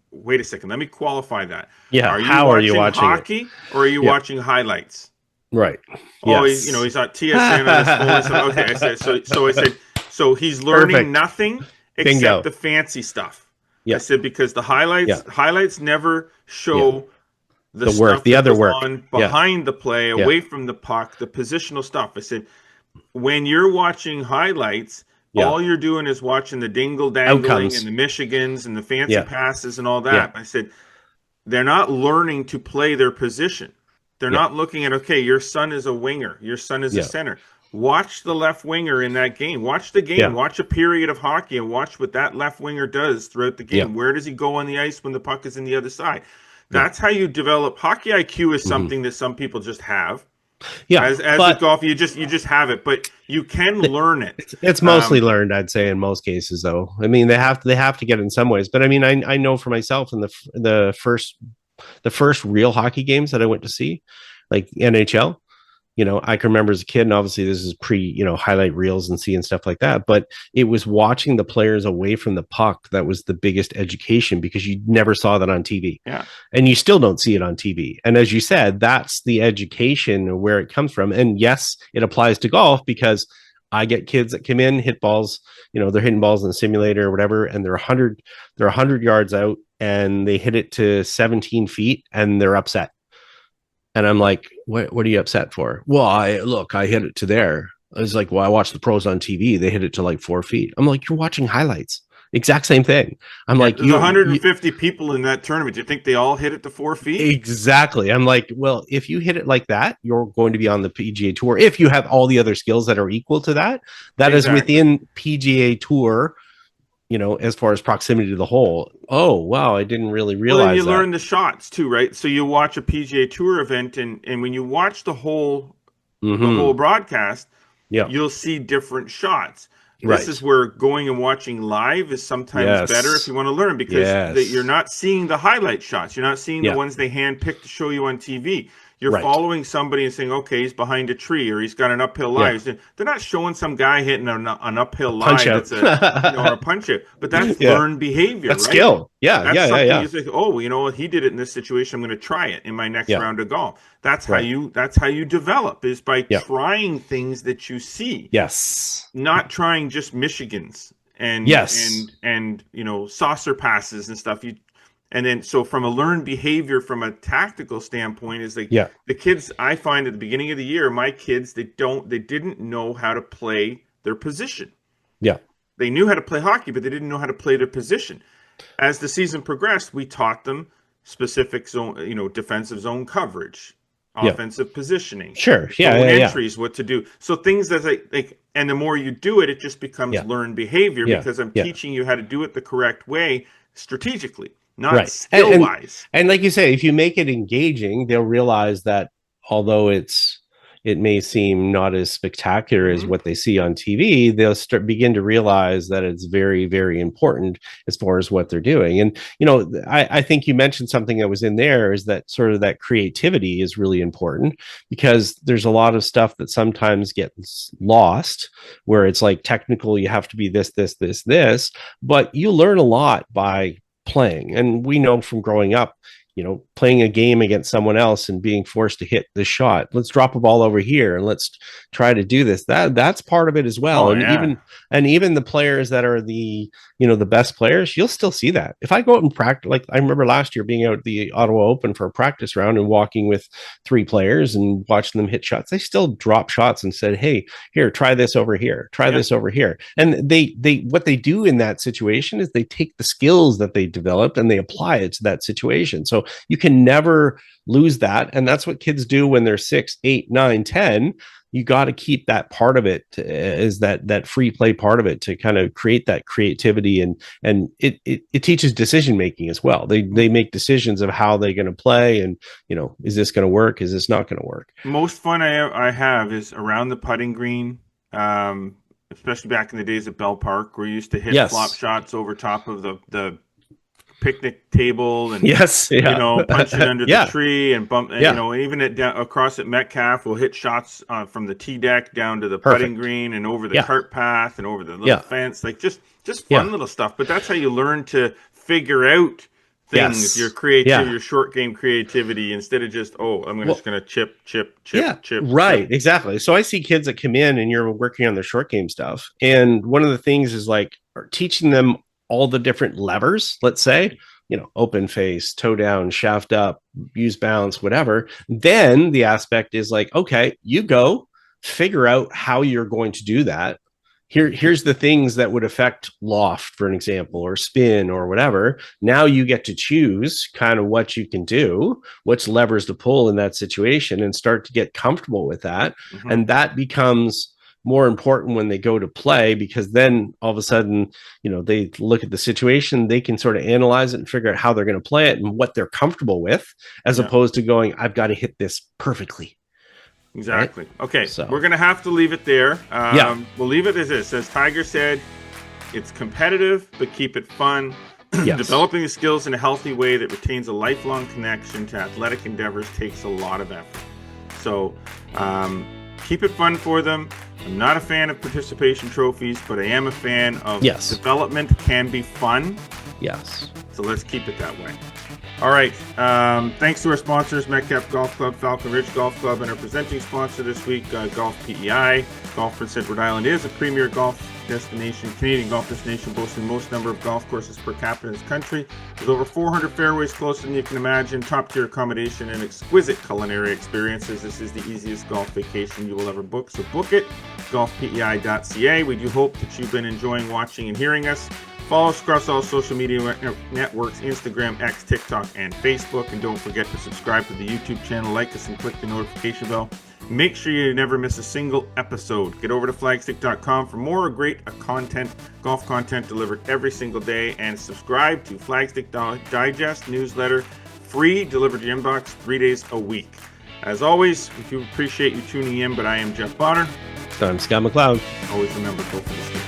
wait a second. Let me qualify that. Yeah, are you watching hockey or are you watching highlights? Right. Oh, he's on TSN on his phone. Okay, I said, so he's learning nothing except the fancy stuff. I said because the highlights never show the stuff work, the other work on behind the play, away from the puck, the positional stuff. I said when you're watching highlights. All you're doing is watching the dingle-dangling and the Michigans and the fancy passes and all that. I said, they're not learning to play their position. They're not looking at, okay, your son is a winger. Your son is a center. Watch the left winger in that game. Watch the game. Watch a period of hockey and watch what that left winger does throughout the game. Where does he go on the ice when the puck is in the other side? That's how you develop. Hockey IQ is something that some people just have. As with golf, you just have it, but you can learn it. It's mostly learned, I'd say, in most cases, though. I mean, they have to get it in some ways, but I mean, I know for myself in the first real hockey games that I went to see, like NHL. You know, I can remember as a kid, and obviously this is pre, highlight reels and seeing stuff like that. But it was watching the players away from the puck that was the biggest education because you never saw that on TV. Yeah. And you still don't see it on TV. And as you said, that's the education where it comes from. And yes, it applies to golf because I get kids that come in, hit balls, they're hitting balls in the simulator or whatever, and they're 100 yards out and they hit it to 17 feet and they're upset. And I'm like, what are you upset for? Well, I hit it to there. I was like, well, I watched the pros on TV. They hit it to like 4 feet. I'm like, you're watching highlights. Exact same thing. I'm like, there's 150 people in that tournament. Do you think they all hit it to 4 feet? Exactly. I'm like, well, if you hit it like that, you're going to be on the PGA Tour. If you have all the other skills that are equal to that, is within PGA Tour. As far as proximity to the hole. Oh, wow, I didn't really realize that. Learn the shots too, right? So you watch a PGA Tour event, and when you watch the whole broadcast, you'll see different shots. This is where going and watching live is sometimes better if you want to learn because you're not seeing the highlight shots. You're not seeing the ones they handpick to show you on TV. You're following somebody and saying, okay, he's behind a tree or he's got an uphill lie. They're not showing some guy hitting an uphill lie that's or a punch out. But that's learned behavior. That's skill. That's something you think, oh, he did it in this situation. I'm going to try it in my next round of golf. That's how you develop is by trying things that you see. Yes. Not trying just Michigans and saucer passes and stuff. And then, so from a learned behavior, from a tactical standpoint, is like the kids I find at the beginning of the year, my kids, they didn't know how to play their position. Yeah. They knew how to play hockey, but they didn't know how to play their position. As the season progressed, we taught them specific zone, defensive zone coverage, offensive positioning. Sure. Entries, what to do. So things that like, and the more you do it, it just becomes learned behavior because I'm teaching you how to do it the correct way strategically. Not skill-wise. And like you say, if you make it engaging, they'll realize that although it may seem not as spectacular as what they see on TV, they'll begin to realize that it's very, very important as far as what they're doing. And, I think you mentioned something that was in there is that sort of that creativity is really important because there's a lot of stuff that sometimes gets lost where it's like technical, you have to be this, but you learn a lot by playing. And we know from growing up, playing a game against someone else and being forced to hit the shot. Let's drop a ball over here and let's try to do this. That's part of it as well. Even the players that are the best players, you'll still see that. If I go out and practice, like I remember last year being out at the Ottawa Open for a practice round and walking with 3 players and watching them hit shots, they still drop shots and said, hey, here, try this over here, try this over here. And they what they do in that situation is they take the skills that they developed and they apply it to that situation. So you can never lose that. And that's what kids do when they're 6, 8, 9, 10. You got to keep that part of it is that free play part of it to kind of create that creativity, and it teaches decision making as well. They make decisions of how they're going to play, and is this going to work? Is this not going to work? Most fun I have is around the putting green, especially back in the days at Bell Park, where you used to hit flop shots over top of the picnic table and punch it under the tree and bump and even across at Metcalf we'll hit shots from the tee deck down to the putting green and over the cart path and over the little fence, like just fun little stuff. But that's how you learn to figure out things, your creativity, your short game creativity, instead of just just gonna chip right. Exactly. So I see kids that come in and you're working on their short game stuff, and one of the things is like teaching them all the different levers, let's say, open face, toe down, shaft up, use bounce, whatever. Then the aspect is like, okay, you go figure out how you're going to do that. Here's the things that would affect loft, for an example, or spin or whatever. Now you get to choose kind of what you can do, which levers to pull in that situation, and start to get comfortable with that. Mm-hmm. And that becomes more important when they go to play, because then all of a sudden, they look at the situation, they can sort of analyze it and figure out how they're going to play it and what they're comfortable with, as opposed to going, I've got to hit this perfectly. Exactly. Right? Okay. So we're going to have to leave it there. We'll leave it as this. As Tiger said, it's competitive, but keep it fun. Developing the skills in a healthy way that retains a lifelong connection to athletic endeavors takes a lot of effort. So keep it fun for them. I'm not a fan of participation trophies, but I am a fan of development can be fun. Yes. So let's keep it that way. All right. Thanks to our sponsors, Metcalf Golf Club, Falcon Ridge Golf Club, and our presenting sponsor this week, Golf PEI. Golf Prince Edward Island is a premier golf destination, Canadian golf destination, boasting the most number of golf courses per capita in this country, with over 400 fairways closer than you can imagine, top-tier accommodation, and exquisite culinary experiences. This is the easiest golf vacation you will ever book, so book it, golfpei.ca. We do hope that you've been enjoying watching and hearing us. Follow us across all social media networks, Instagram, X, TikTok, and Facebook. And don't forget to subscribe to the YouTube channel, like us, and click the notification bell. Make sure you never miss a single episode. Get over to flagstick.com for more great golf content delivered every single day. And subscribe to Flagstick Digest newsletter, free, delivered to your inbox 3 days a week. As always, we do appreciate you tuning in, but I am Jeff Bonner. I'm Scott McLeod. Always remember, go for the stick.